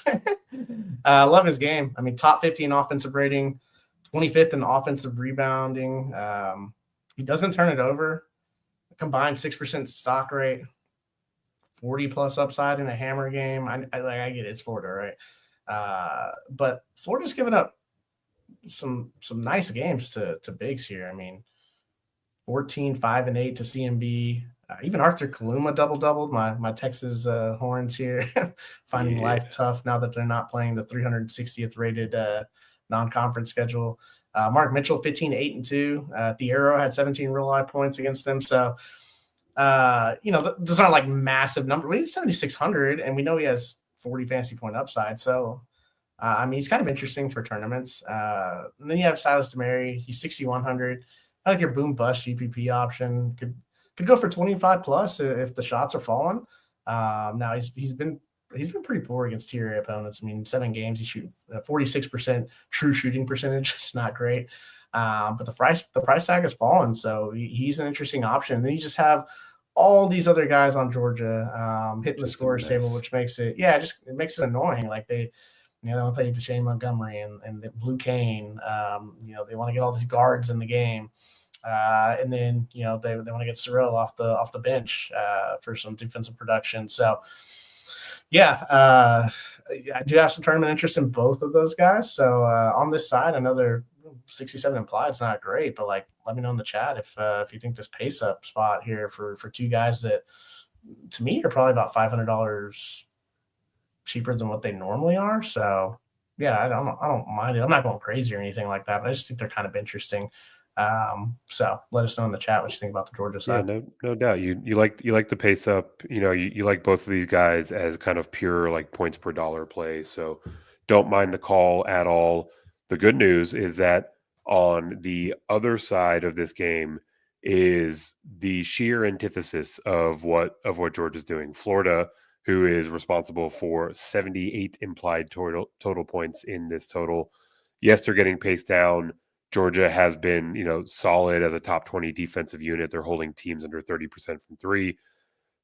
Love his game. I mean, top 50 in offensive rating, 25th in offensive rebounding. He doesn't turn it over. Combined 6% stock rate, 40+ upside in a hammer game. I get it. It's Florida, right? But Florida's given up some nice games to bigs here. I mean, 14, 5, and 8 to CMB. Even Arthur Kaluma doubled. My Texas Horns here, finding life tough now that they're not playing the 360th rated non-conference schedule. Mark Mitchell, 15, 8, and 2. Thiero had 17 real life points against them. So, those aren't like massive numbers. He's 7,600, and we know he has 40 fantasy point upside. So, I mean, he's kind of interesting for tournaments. And then you have Silas DeMary. He's 6,100. I like your boom bust GPP option. Could go for 25 plus if the shots are falling. Now he's been pretty poor against tier A opponents. I mean, 7 games, he's shooting 46% true shooting percentage. It's not great. But the price tag has fallen, so he's an interesting option. And then you just have all these other guys on Georgia hitting the scorers table, which makes it makes it annoying. Like they want to play Deshane Montgomery and Blue Kane. They want to get all these guards in the game. And then they want to get Sorrell off the bench for some defensive production. So I do have some tournament interest in both of those guys. So on this side, another 67 implied. It's not great, but let me know in the chat if you think this pace up spot here for 2 guys that to me are probably about $500 cheaper than what they normally are. So I don't mind it. I'm not going crazy or anything like that, but I just think they're kind of interesting. So let us know in the chat what you think about the Georgia side. Yeah, no doubt. You like the pace up. You like both of these guys as kind of pure like points per dollar play. So don't mind the call at all. The good news is that on the other side of this game is the sheer antithesis of what Georgia's doing. Florida, who is responsible for 78 implied total points in this total. Yes, they're getting paced down. Georgia has been, solid as a top 20 defensive unit. They're holding teams under 30% from 3,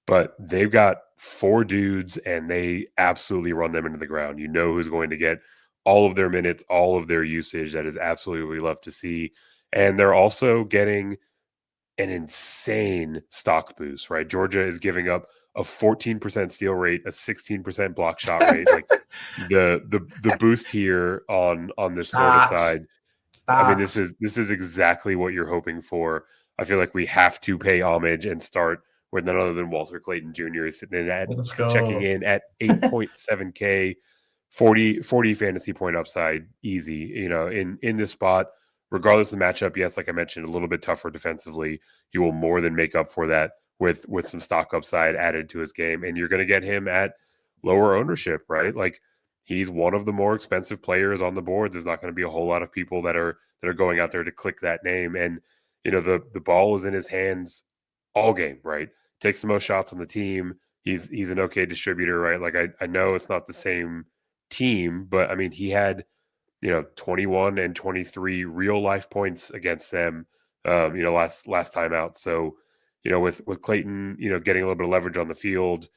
but they've got 4 dudes and they absolutely run them into the ground. You know who's going to get all of their minutes, all of their usage. That is absolutely what we love to see. And they're also getting an insane stock boost, right? Georgia is giving up a 14% steal rate, a 16% block shot rate. Like the boost here on this Florida Stocks, side, I mean, this stocks. is exactly what you're hoping for. I feel like we have to pay homage and start with none other than Walter Clayton Jr. is sitting in at Let's checking go. in at 8.7K, 40 fantasy point upside, easy. In this spot, regardless of the matchup. Yes, like I mentioned, a little bit tougher defensively. He will more than make up for that with some stock upside added to his game, and you're going to get him at lower ownership, right? Like he's one of the more expensive players on the board. There's not going to be a whole lot of people that are going out there to click that name, and the ball is in his hands all game, right? Takes the most shots on the team. He's an okay distributor, right? Like I know it's not the same team, but I mean he had 21 and 23 real life points against them, last time out. So, with Clayton, getting a little bit of leverage on the field,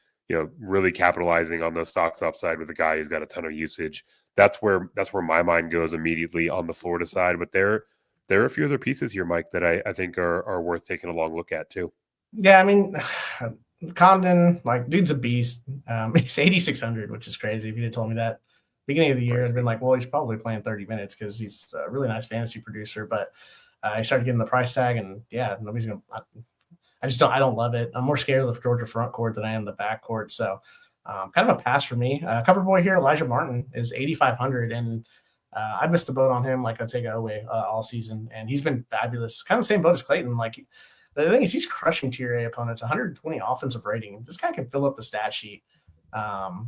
really capitalizing on those stocks upside with a guy who's got a ton of usage. That's where my mind goes immediately on the Florida side. But there are a few other pieces here, Mike, that I think are worth taking a long look at too. Yeah, I mean, Condon, like, dude's a beast. He's 8,600, which is crazy. If you'd have told me that beginning of the year, I'd been like, well, he's probably playing 30 minutes because he's a really nice fantasy producer. But I started getting the price tag, and yeah, nobody's gonna. I don't love it. I'm more scared of the Georgia front court than I am the back court. So, kind of a pass for me. Cover boy here, Elijah Martin is 8,500, and I missed the boat on him. Like I take it away all season, and he's been fabulous. Kind of the same boat as Clayton. Like the thing is, he's crushing tier A opponents. 120 offensive rating. This guy can fill up the stat sheet. I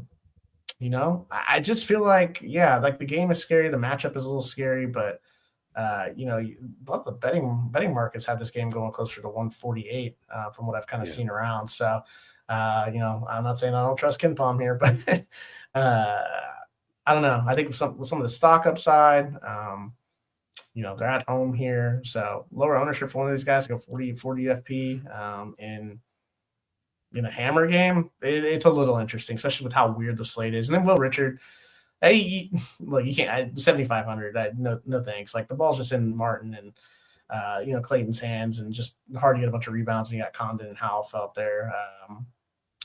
just feel like, yeah, like the game is scary. The matchup is a little scary, but a lot of the betting markets have this game going closer to 148 from what I've kind of seen around. So, I'm not saying I don't trust KenPom here, but I don't know. I think with some of the stock upside, they're at home here. So lower ownership for one of these guys, go 40 FP in a hammer game. It's a little interesting, especially with how weird the slate is. And then Will Richard, hey, look, you can't 7,500. No thanks. Like the ball's just in Martin and Clayton's hands, and just hard to get a bunch of rebounds when you got Condon and Half out there.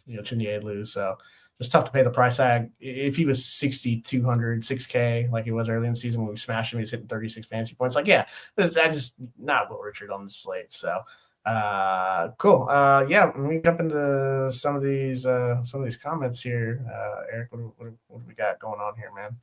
Chinier lose, so just tough to pay the price tag. If he was 6,200, 6K like he was early in the season when we smashed him, he was hitting 36 fantasy points. Like, yeah, I just not Will Richard on the slate. So cool. Let me jump into some of these comments here. Eric, what do we got going on here, man?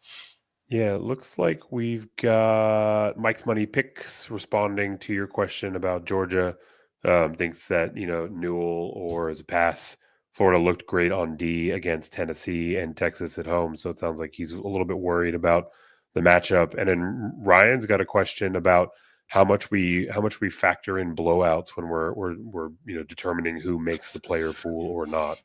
Yeah, it looks like we've got Mike's Money Picks responding to your question about Georgia. Thinks that Newell or as a pass. Florida looked great on D against Tennessee and Texas at home, so it sounds like he's a little bit worried about the matchup. And then Ryan's got a question about how much we factor in blowouts when we're determining who makes the player pool or not.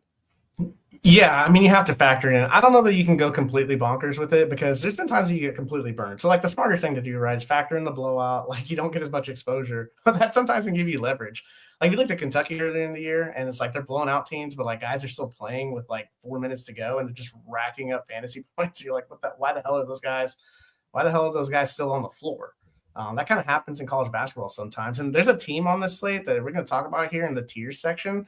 Yeah, I mean, you have to factor in. I don't know that you can go completely bonkers with it because there's been times you get completely burned. So, like, the smarter thing to do, right, is factor in the blowout. Like, you don't get as much exposure, but that sometimes can give you leverage. Like, you looked at Kentucky earlier in the year, and it's like they're blowing out teams, but like guys are still playing with like 4 minutes to go, and they're just racking up fantasy points. You're like, why the hell are those guys? Why the hell are those guys still on the floor? That kind of happens in college basketball sometimes. And there's a team on this slate that we're going to talk about here in the tiers section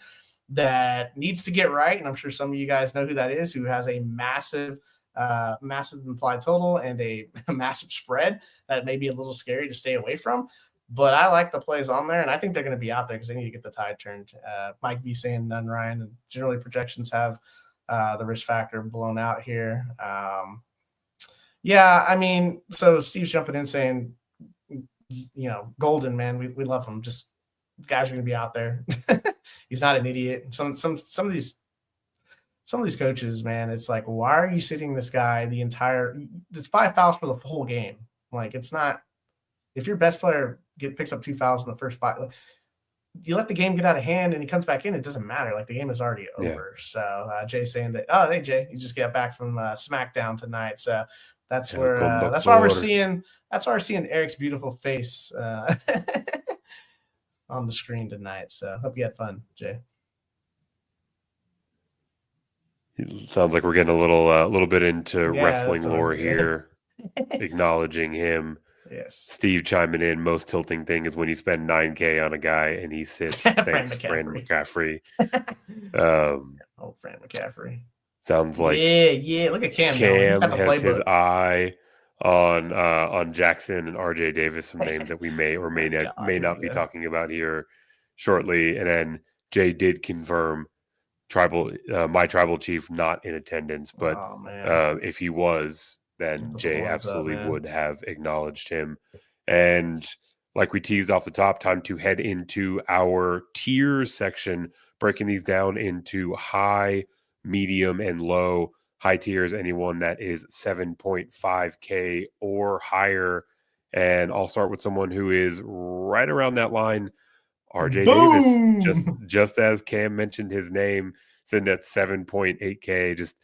that needs to get right. And I'm sure some of you guys know who that is, who has a massive implied total and a massive spread that may be a little scary to stay away from. But I like the plays on there, and I think they're going to be out there because they need to get the tide turned. Mike V saying none, Ryan. And generally projections have the risk factor blown out here. I mean, so Steve's jumping in saying, Golden, man, we love him. Just guys are going to be out there. He's not an idiot. Some of these coaches, man, it's like, why are you sitting this guy it's 5 fouls for the whole game? Like, it's not, if your best player picks up 2 fouls in the first 5, you let the game get out of hand and he comes back in, it doesn't matter. Like, the game is already over. So Jay's saying that, hey Jay, you just got back from SmackDown tonight. So that's why we're seeing Eric's beautiful face on the screen tonight. So hope you had fun, Jay. It sounds like we're getting a little bit into wrestling lore here, acknowledging him. Yes. Steve chiming in, most tilting thing is when you spend $9K on a guy and he sits. Thanks, Fran McCaffrey. Fran McCaffrey. Sounds like Look at Cam going. He's Cam got the has his playbook. eye on Jackson and RJ Davis, some names that we may or may not be talking about here shortly. And then Jay did confirm my tribal chief not in attendance, but if he was, then Jay absolutely would have acknowledged him. And like we teased off the top, time to head into our tiers section, breaking these down into high, medium, and low. High tiers, anyone that is 7.5K or higher. And I'll start with someone who is right around that line, RJ Davis. Just as Cam mentioned his name, sitting at 7.8K, just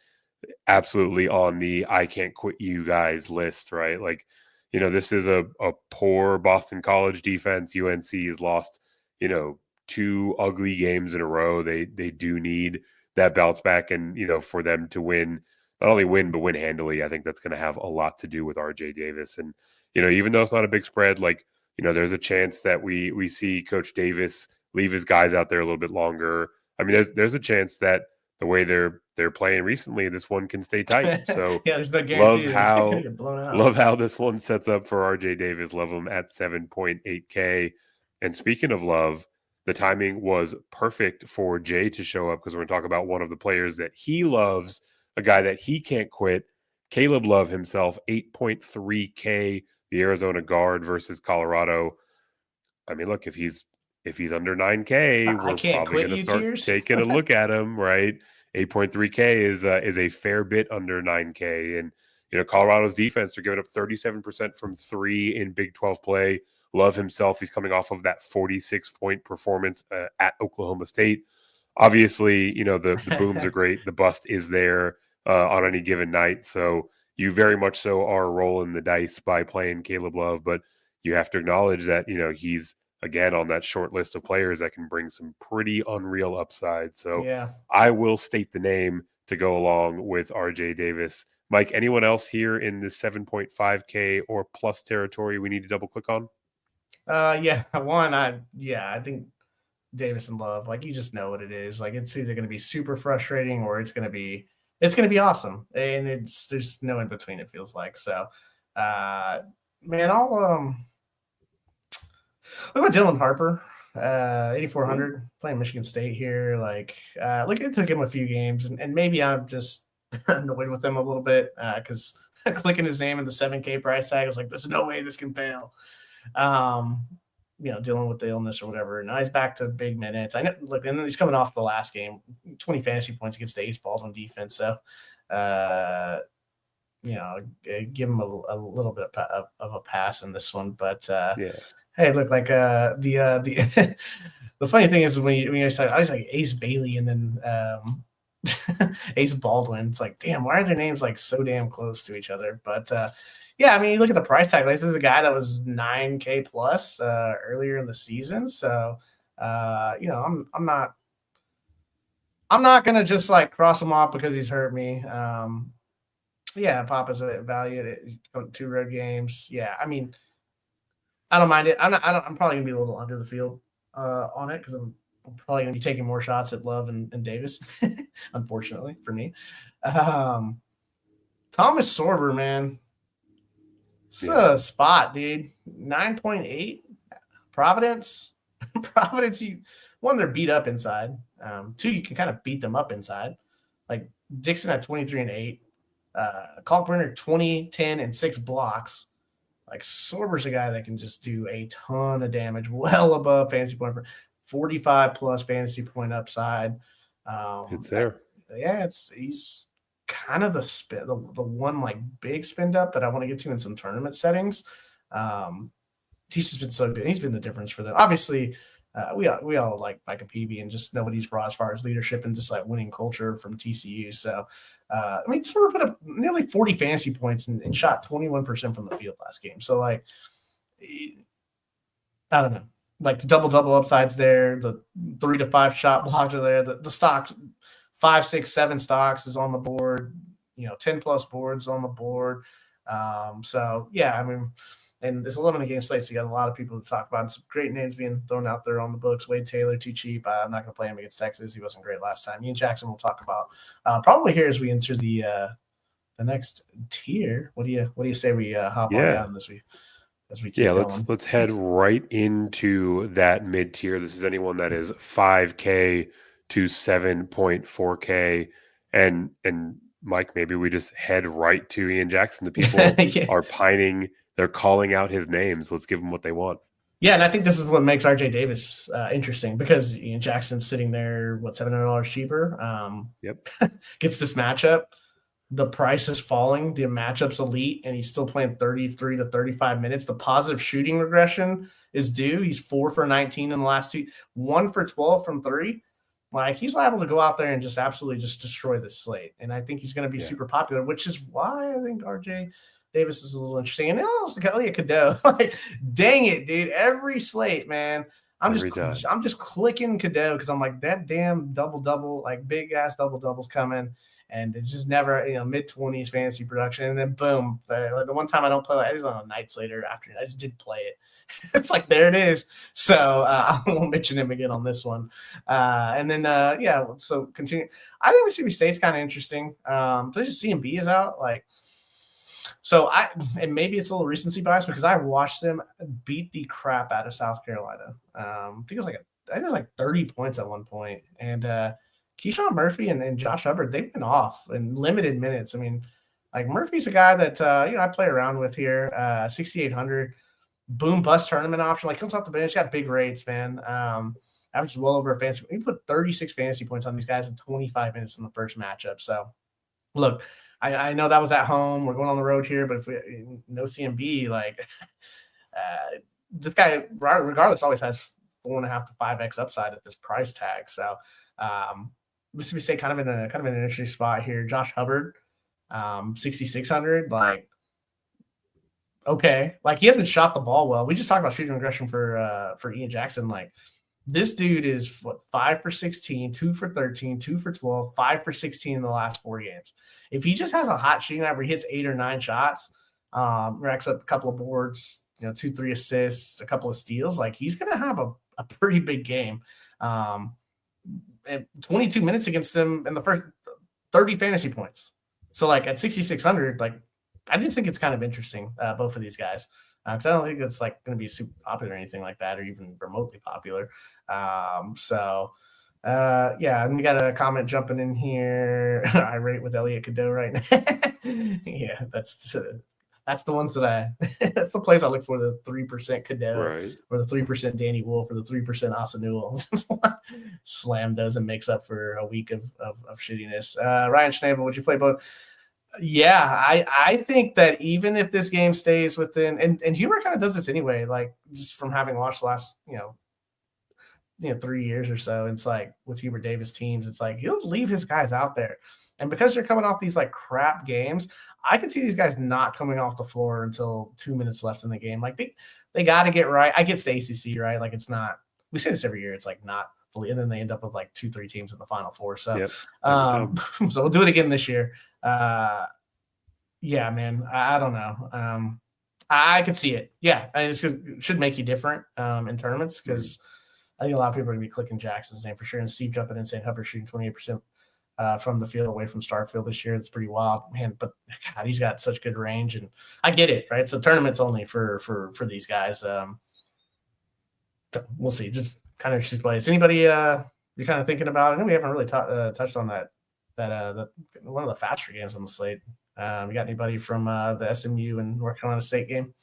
absolutely on the I can't quit you guys list, right? Like, this is a poor Boston College defense. UNC has lost, 2 ugly games in a row. They do need that bounce back, and for them to win, not only win but win handily. I think that's going to have a lot to do with RJ Davis. And even though it's not a big spread, like there's a chance that we see Coach Davis leave his guys out there a little bit longer. I mean, there's a chance that the way they're playing recently, this one can stay tight. So there's no guarantee. Love how this one sets up for RJ Davis. Love him at 7.8K. And speaking of love, the timing was perfect for Jay to show up, because we're going to talk about one of the players that he loves, a guy that he can't quit. Caleb Love himself, 8.3K, the Arizona guard versus Colorado. I mean, look, if he's under 9K, we're probably going to start taking a look at him, right? 8.3K is a fair bit under 9K. And, Colorado's defense, they're giving up 37% from 3 in Big 12 play. Love himself, he's coming off of that 46-point performance at Oklahoma State. Obviously, the booms are great. The bust is there on any given night. So you very much so are rolling the dice by playing Caleb Love. But you have to acknowledge that, he's, again, on that short list of players that can bring some pretty unreal upside. So I will state the name to go along with RJ Davis. Mike, anyone else here in the 7.5K or plus territory we need to double click on? I think Davis and Love, like, you just know what it is. Like, it's either going to be super frustrating or it's going to be awesome. And there's no in between, it feels like. So, man, I'll look at Dylan Harper, 8,400, playing Michigan State here. Like, look, it took him a few games, and maybe I'm just annoyed with him a little bit because clicking his name in the 7K price tag, I was like, there's no way this can fail. Dealing with the illness or whatever. Now he's back to big minutes. I know, look, and he's coming off the last game, 20 fantasy points against the Ace Balls on defense. So, give him a little bit of a pass in this one. But hey, look, like the the funny thing is when you say, I was like Ace Bailey and then Ace Baldwin. It's like, damn, why are their names like so damn close to each other? But I mean, you look at the price tag. This is a guy that was 9K plus earlier in the season. So, I'm not gonna just like cross him off because he's hurt me. Papa's valued at 2 road games. I mean, I don't mind it. I'm probably gonna be a little under the field on it because I'm probably gonna be taking more shots at Love and Davis, unfortunately for me. Thomas Sorber, man. It's a spot, dude. 9.8. Providence. They're beat up inside. 2, you can kind of beat them up inside. Like Dixon at 23 and 8. Kalkbrenner 20, 10, and 6 blocks. Like Sorber's a guy that can just do a ton of damage, well above fantasy point, 45 plus fantasy point upside. It's there. He's kind of the one like big spin up that I want to get to in some tournament settings. He's just been so good. He's been the difference for them. Obviously, we all like Micah Peavy and just know what he's brought as far as leadership and just like winning culture from TCU. So, I mean, Sorber put up nearly 40 fantasy points and shot 21% from the field last game. So, like, I don't know. Like the double upsides there, the 3 to 5 shot blocks are there. The stock 5, 6, 7 stocks is on the board. 10 plus boards on the board. I mean, And it's 11-game slate, so you got a lot of people to talk about. And some great names being thrown out there on the books. Wade Taylor, too cheap. I'm not going to play him against Texas. He wasn't great last time. Ian Jackson we'll talk about probably here as we enter the next tier. What do you say we hop on down as we keep going? Let's head right into that mid tier. This is anyone that is 5K to 7.4K, and Mike, maybe we just head right to Ian Jackson. The people are pining; they're calling out his names. Let's give them what they want. Yeah, and I think this is what makes RJ Davis interesting, because Ian Jackson's sitting there, $700 cheaper. Gets this matchup. The price is falling. The matchup's elite, and he's still playing 33 to 35 minutes. The positive shooting regression is due. He's 4 for 19 in the last 2, 1 for 12 from 3. Like, he's liable to go out there and just absolutely just destroy this slate. And I think he's going to be super popular, which is why I think RJ Davis is a little interesting. And also Elliot Cadeau. Like, dang it, dude. Every slate, man. I'm just clicking Cadeau because I'm like, that damn double-double, like big-ass double-double's coming. And it's just never, mid-20s fantasy production. And then boom, the one time I don't play, it's on a night later afternoon. I just did play it. It's like, there it is. So I won't mention him again on this one. And then, so continue. I think Mississippi State's kind of interesting. So just CMB is out. And maybe it's a little recency bias because I watched them beat the crap out of South Carolina. I think it was like 30 points at one point. And, Keyshawn Murphy and Josh Hubbard, they've been off in limited minutes. I mean, like, Murphy's a guy that, I play around with here, 6,800, boom bust tournament option. Like, comes off the bench, got big rates, man. Averages well over a fantasy. He put 36 fantasy points on these guys in 25 minutes in the first matchup. So, look, I know that was at home. We're going on the road here, but if we no CMB, like, this guy, regardless, always has 4.5 to 5x upside at this price tag. So, Mississippi State kind of in an interesting spot here. Josh Hubbard, 6,600. Like, okay, like, he hasn't shot the ball well. We just talked about shooting regression for Ian Jackson. Like, this dude is 5 for 16, 2 for 13, 2 for 12, 5 for 16 in the last 4 games. If he just has a hot shooting night where he hits 8 or 9 shots, racks up a couple of boards, 2-3 assists, a couple of steals, like, he's going to have a pretty big game. 22 minutes against them in the first 30 fantasy points. So, like, at 6,600, like, I just think it's kind of interesting, both of these guys, because I don't think it's like going to be super popular or anything like that, or even remotely popular. And we got a comment jumping in here. I rate with Elliot Cadeau right now. Yeah, that's the ones that that's the place I look for, the 3% Cadeau, or the 3% Danny Wolf, or the 3% Asa Newell. Slam doesn't makes up for a week of shittiness. Ryan Schnabel, would you play both? Yeah, I think that even if this game stays within, and Huber kind of does this anyway, like, just from having watched the last, 3 years or so, it's like with Hubert Davis teams, it's like he'll leave his guys out there. And because they're coming off these like crap games, I can see these guys not coming off the floor until 2 minutes left in the game. Like, they got to get right. I get the ACC, right? Like, it's not, we say this every year, it's like not fully, and then they end up with like 2-3 teams in the Final Four. So, so we'll do it again this year. Yeah, man, I don't know. I could see it. Yeah, and it should make you different in tournaments, because I think a lot of people are going to be clicking Jackson's name for sure. And Steve jumping in saying Hubbard shooting 28% from the field away from Starkville this year. It's pretty wild, man. But God, he's got such good range, and I get it, right? So tournaments only for these guys. So we'll see. Just kind of interesting plays. Anybody you're kind of thinking about? I know we haven't really touched on that one of the faster games on the slate. You got anybody from the SMU and North Carolina State game?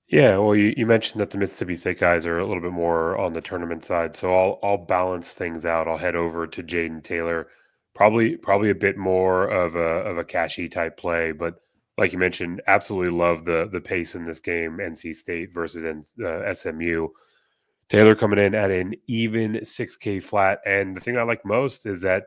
Yeah, well, you mentioned that the Mississippi State guys are a little bit more on the tournament side, so I'll balance things out. I'll head over to Jaden Taylor, probably a bit more of a cashy type play, but like you mentioned, absolutely love the pace in this game. NC State versus SMU. Taylor coming in at an even 6K flat, and the thing I like most is that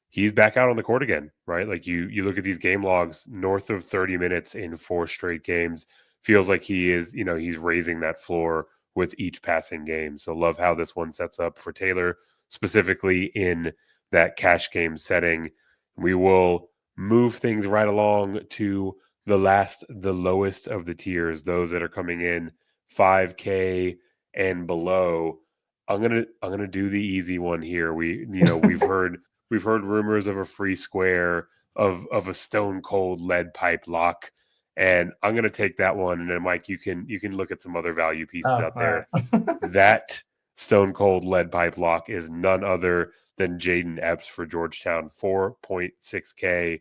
he's back out on the court again, right? Like, you look at these game logs, north of 30 minutes in 4 straight games. Feels like he is, he's raising that floor with each passing game. So love how this one sets up for Taylor, specifically in that cash game setting. We will move things right along to the lowest of the tiers, those that are coming in 5K and below. I'm gonna do the easy one here. We've heard rumors of a free square, of a stone cold lead pipe lock, and I'm gonna take that one. And then Mike, you can look at some other value pieces Oh, out all there. right. That stone cold lead pipe lock is none other than Jaden Epps for Georgetown, 4.6K.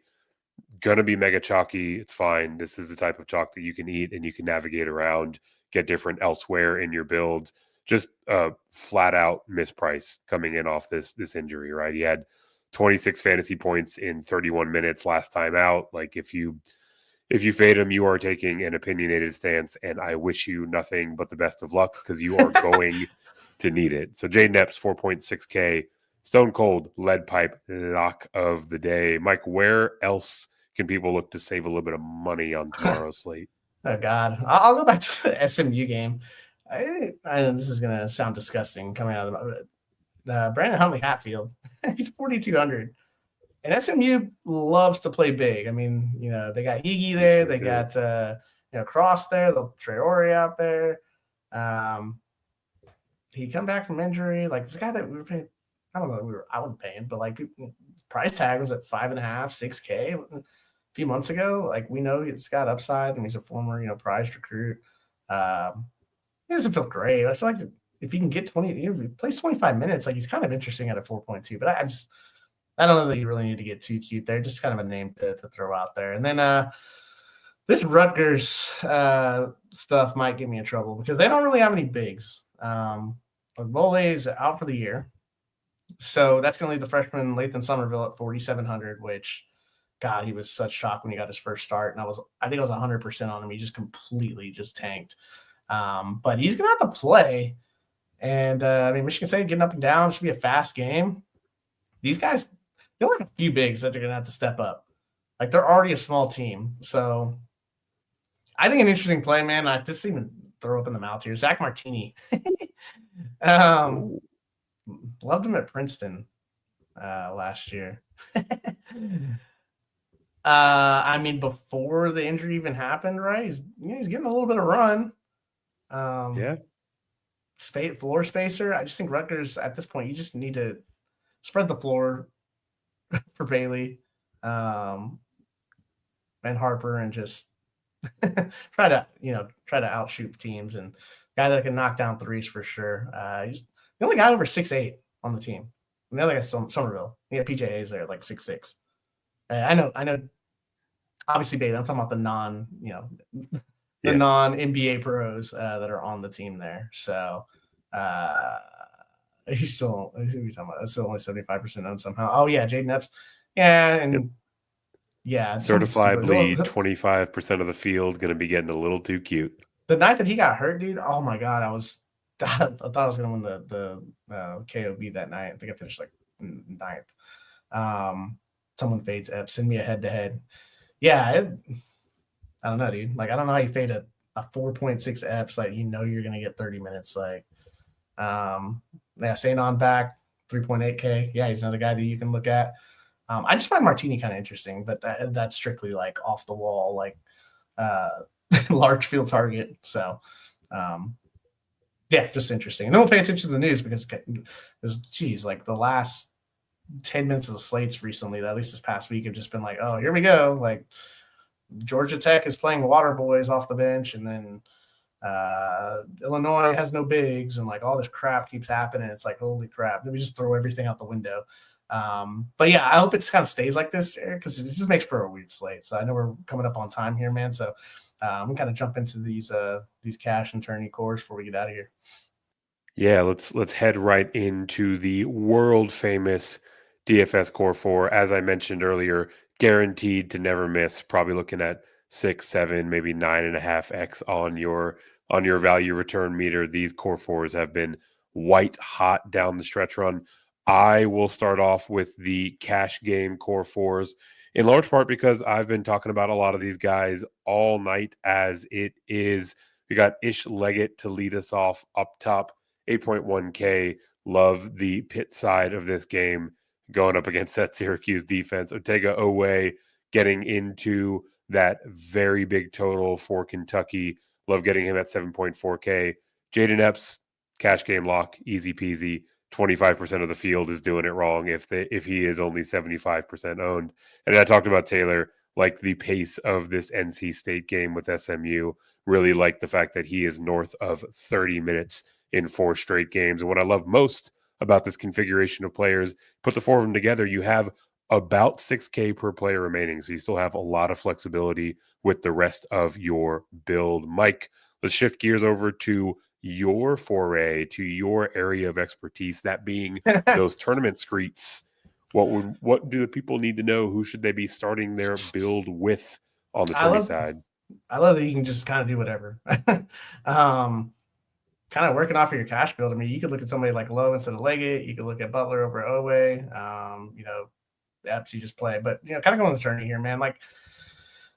Gonna be mega chalky. It's fine. This is the type of chalk that you can eat and you can navigate around, get different elsewhere in your builds. Just a flat out misprice coming in off this injury, right? He had 26 fantasy points in 31 minutes last time out. Like if you fade him, you are taking an opinionated stance, and I wish you nothing but the best of luck because you are going to need it. So Jaden Epps, 4.6K, stone cold lead pipe lock of the day. Mike, where else can people look to save a little bit of money on tomorrow's slate? Oh God, I'll go back to the SMU game. I know this is gonna sound disgusting coming out of Brandon Huntley Hatfield. He's 4,200, and SMU loves to play big. I mean, they got Iggy there, Sure they do. got Cross there, the Traore out there. He come back from injury. Like this guy that we were paying, I don't know, I wasn't paying, but like price tag was at 5.5, 6K a few months ago. Like we know he's got upside, and he's a former, prized recruit. He doesn't feel great. I feel like if he can get 20, if he plays 25 minutes, like he's kind of interesting at a 4.2. But I don't know that you really need to get too cute there. Just kind of a name to throw out there. And then this Rutgers stuff might get me in trouble because they don't really have any bigs. Bole is out for the year. So that's going to leave the freshman Lathan Somerville at 4,700, which, God, he was such shock when he got his first start. And I think I was 100% on him. He just completely just tanked. But he's going to have to play. And, Michigan State getting up and down should be a fast game. These guys, they only have a few bigs that they're going to have to step up. Like, they're already a small team. So I think an interesting play, man. I just even throw up in the mouth here. Zach Martini. Loved him at Princeton last year. Before the injury even happened, right? He's getting a little bit of run. Yeah. Floor spacer. I just think Rutgers at this point, you just need to spread the floor for Bailey, and Harper, and just try to outshoot teams, and guy that can knock down threes for sure. He's the only guy over 6'8" on the team. And the other guy's Somerville. Yeah, PJA's there like 6'6". I know. Obviously, Bailey. I'm talking about the non-NBA pros that are on the team there. So he's still, who are we talking about? That's still only 75% owned somehow. Oh yeah, Jaden Epps. Yeah, and yeah, certifiably 25% of the field going to be getting a little too cute. The night that he got hurt, dude. Oh my God, I thought I was going to win the KOB that night. I think I finished like ninth. Someone fades Epps. Send me a head-to-head. Yeah, I don't know, dude. Like, I don't know how you fade a 4.6 Epps. Like, you're going to get 30 minutes. Like, St. On back, 3.8K. Yeah, he's another guy that you can look at. I just find Martini kind of interesting, but that's strictly like off the wall, like large field target. So, yeah, just interesting. And then we'll pay attention to the news because like the last 10 minutes of the slates recently, at least this past week, have just been like, oh, here we go. Like Georgia Tech is playing water boys off the bench, and then Illinois has no bigs, and like all this crap keeps happening. It's like, holy crap. Then we just throw everything out the window. But yeah, I hope it kind of stays like this, Jared, because it just makes for a weird slate. So I know we're coming up on time here, man. So we kind of jump into these cash and tourney cores before we get out of here. Yeah, let's head right into the world famous DFS core 4. As I mentioned earlier, guaranteed to never miss. Probably looking at 6, 7, maybe 9.5x on your value return meter. These core 4s have been white hot down the stretch run. I will start off with the cash game core 4s, in large part because I've been talking about a lot of these guys all night as it is. We got Ish Leggett to lead us off up top, 8.1K. Love the Pitt side of this game going up against that Syracuse defense. Otega Owe getting into that very big total for Kentucky. Love getting him at 7.4K. Jaden Epps, cash game lock, easy peasy. 25% of the field is doing it wrong if he is only 75% owned. And I talked about Taylor, like the pace of this NC State game with SMU, really like the fact that he is north of 30 minutes in 4 straight games. And what I love most about this configuration of players, put the 4 of them together, you have about 6K per player remaining. So you still have a lot of flexibility with the rest of your build. Mike, let's shift gears over to your foray, to your area of expertise, that being those tournament screets. What do the people need to know? Who should they be starting their build with on the tourney side? I love that you can just kind of do whatever. Kind of working off of your cash build. I mean, you could look at somebody like Lowe instead of Leggett. You could look at Butler over Owe. The apps you just play. But, kind of going on the tourney here, man. Like,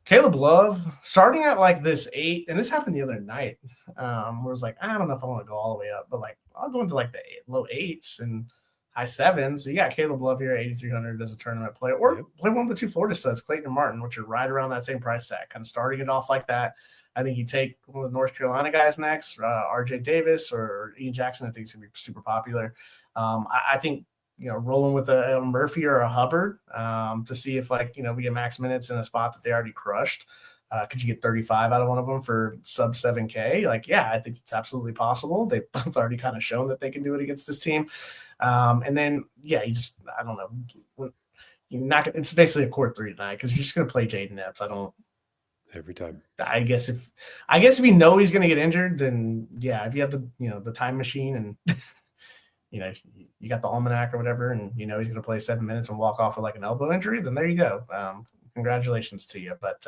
Caleb Love, starting at like this 8, and this happened the other night, where it was like, I don't know if I want to go all the way up, but like I'll go into like the low 8s and high 7s. So you got Caleb Love here at 8,300 as a tournament play, or play one of the 2 Florida studs, Clayton and Martin, which are right around that same price tag, kind of starting it off like that. I think you take one of the North Carolina guys next, RJ Davis or Ian Jackson. I think it's going to be super popular. I think, rolling with a Murphy or a Hubbard to see if, we get max minutes in a spot that they already crushed. Could you get 35 out of one of them for sub 7K? I think it's absolutely possible. They've both already kind of shown that they can do it against this team. And then, I don't know. It's basically a court 3 tonight because you're just going to play Jaden Epps. Every time. I guess if we know he's going to get injured, then if you have the time machine and you got the almanac or whatever, and he's going to play 7 minutes and walk off with like an elbow injury, then there you go. Congratulations to you. But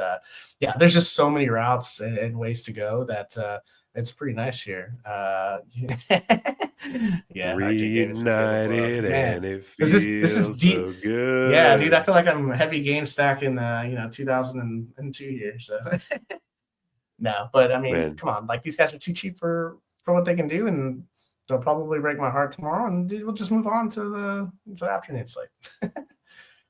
there's just so many routes and ways to go that it's pretty nice here. Reunited and it feels this is deep. So good. Yeah, dude, I feel like I'm heavy game stacking 2002 here. So no, but I mean, come on, like these guys are too cheap for what they can do, and they'll probably break my heart tomorrow, and we'll just move on to the afternoon slate.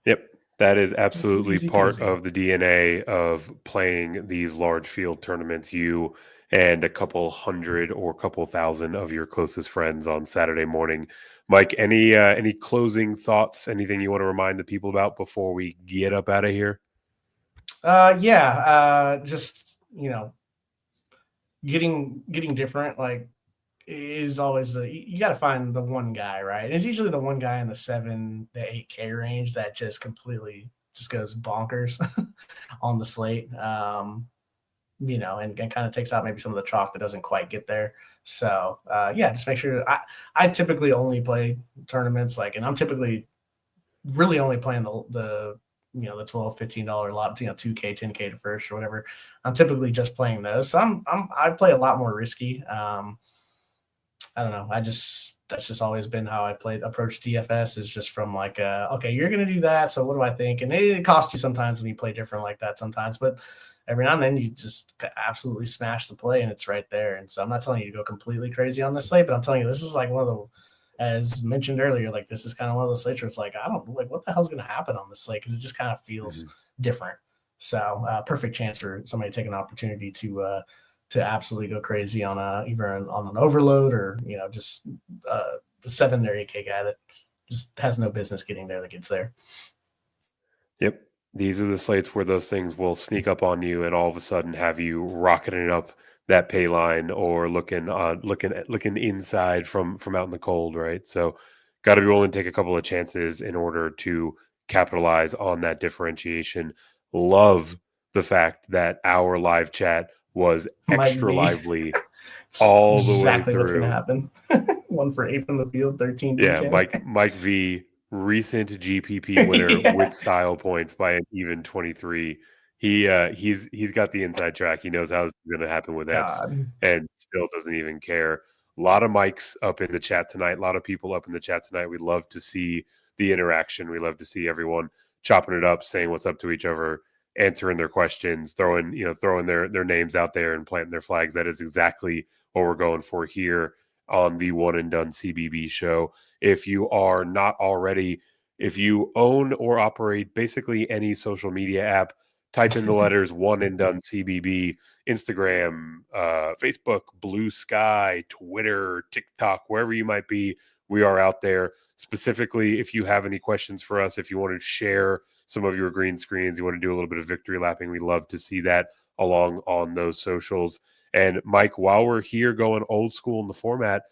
Yep. That is absolutely part of the DNA of playing these large field tournaments. You and a couple hundred or a couple thousand of your closest friends on Saturday morning. Mike, any closing thoughts? Anything you want to remind the people about before we get up out of here? Just getting different. Like, is always you got to find the one guy, right? And it's usually the one guy in the 7 to 8K range that just completely just goes bonkers on the slate. And kind of takes out maybe some of the chalk that doesn't quite get there. So just make sure. I typically only play tournaments and I'm typically really only playing the $12, $15 lot, $2K, $10K to first or whatever. I'm typically just playing those. So I play a lot more risky. I don't know. That's just always been how I approach DFS, is just from okay, you're going to do that. So what do I think? And it costs you sometimes when you play different like that sometimes, but every now and then you just absolutely smash the play and it's right there. And so I'm not telling you to go completely crazy on this slate, but I'm telling you, this is one of the, as mentioned earlier, this is kind of one of the slates where it's I don't what the hell's going to happen on this slate? Cause it just kind of feels different. So perfect chance for somebody to take an opportunity to absolutely go crazy on either on an overload or just a 7 or 8K guy that just has no business getting there that gets there. Yep, these are the slates where those things will sneak up on you and all of a sudden have you rocketing up that pay line or looking inside from out in the cold, right? So, got to be willing to take a couple of chances in order to capitalize on that differentiation. Love the fact that our live chat was extra lively all the exactly way through. What's going to happen? 1 for 8 from the field, 13. Yeah, Mike V, recent GPP winner with style points by an even 23. He's got the inside track. He knows how this is going to happen with Epps and still doesn't even care. A lot of mics up in the chat tonight. A lot of people up in the chat tonight. We love to see the interaction. We love to see everyone chopping it up, saying what's up to each other, answering their questions, throwing their names out there and planting their flags. That is exactly what we're going for here on the One and Done CBB show. If you are not already, if you own or operate basically any social media app, type in the letters one and done CBB, Instagram, Facebook, Blue Sky, Twitter, TikTok, wherever you might be, we are out there. Specifically, if you have any questions for us, if you want to share some of your green screens, you want to do a little bit of victory lapping, we love to see that along on those socials. And Mike, while we're here going old school in the format,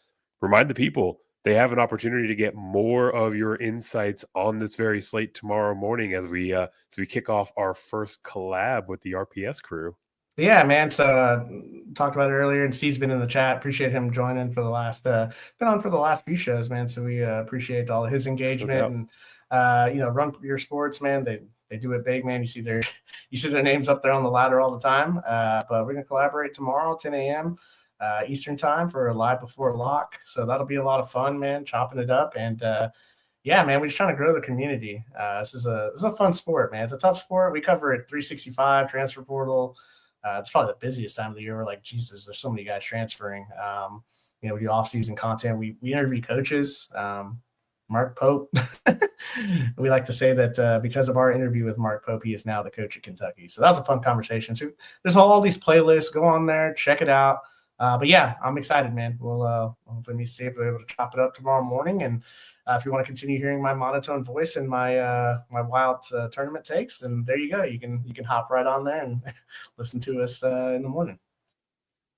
remind the people they have an opportunity to get more of your insights on this very slate tomorrow morning as we kick off our first collab with the RPS crew. Yeah, man. So talked about it earlier, and Steve's been in the chat. Appreciate him joining for the last been on for the last few shows, man. So we appreciate all of his engagement and Run Your Sports, man. They do it big, man. You see their names up there on the ladder all the time. But we're gonna collaborate tomorrow, 10 a.m. Eastern time for a live before lock. So that'll be a lot of fun, man. Chopping it up and. Yeah, man, we're just trying to grow the community. This is a fun sport, man. It's a tough sport. We cover it 365 transfer portal. It's probably the busiest time of the year. We're like, Jesus, there's so many guys transferring. We do off-season content. We interview coaches. Mark Pope. We like to say that because of our interview with Mark Pope, he is now the coach at Kentucky. So that was a fun conversation too. There's all these playlists. Go on there, check it out. But yeah, I'm excited, man. We'll hopefully see if we're able to chop it up tomorrow morning. And if you want to continue hearing my monotone voice and my wild tournament takes, then there you go. You can hop right on there and listen to us in the morning.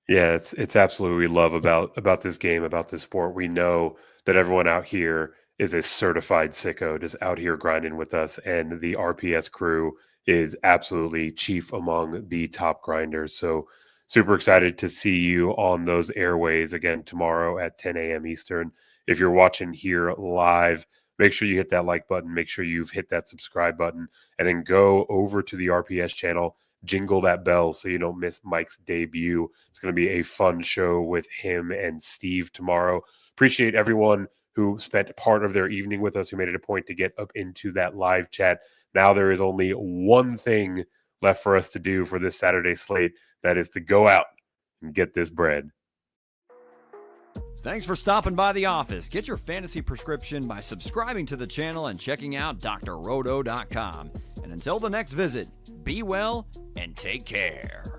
Yeah, it's absolutely we love about this game, about this sport. We know that everyone out here is a certified sicko, just out here grinding with us, and the RPS crew is absolutely chief among the top grinders. So super excited to see you on those airways again tomorrow at 10 a.m. Eastern. If you're watching here live, make sure you hit that like button. Make sure you've hit that subscribe button, and then go over to the RPS channel, jingle that bell so you don't miss Mike's debut. It's going to be a fun show with him and Steve tomorrow. Appreciate everyone who spent part of their evening with us, who made it a point to get up into that live chat. Now there is only one thing left for us to do for this Saturday slate. That is to go out and get this bread. Thanks for stopping by the office. Get your fantasy prescription by subscribing to the channel and checking out drroto.com. And until the next visit, be well and take care.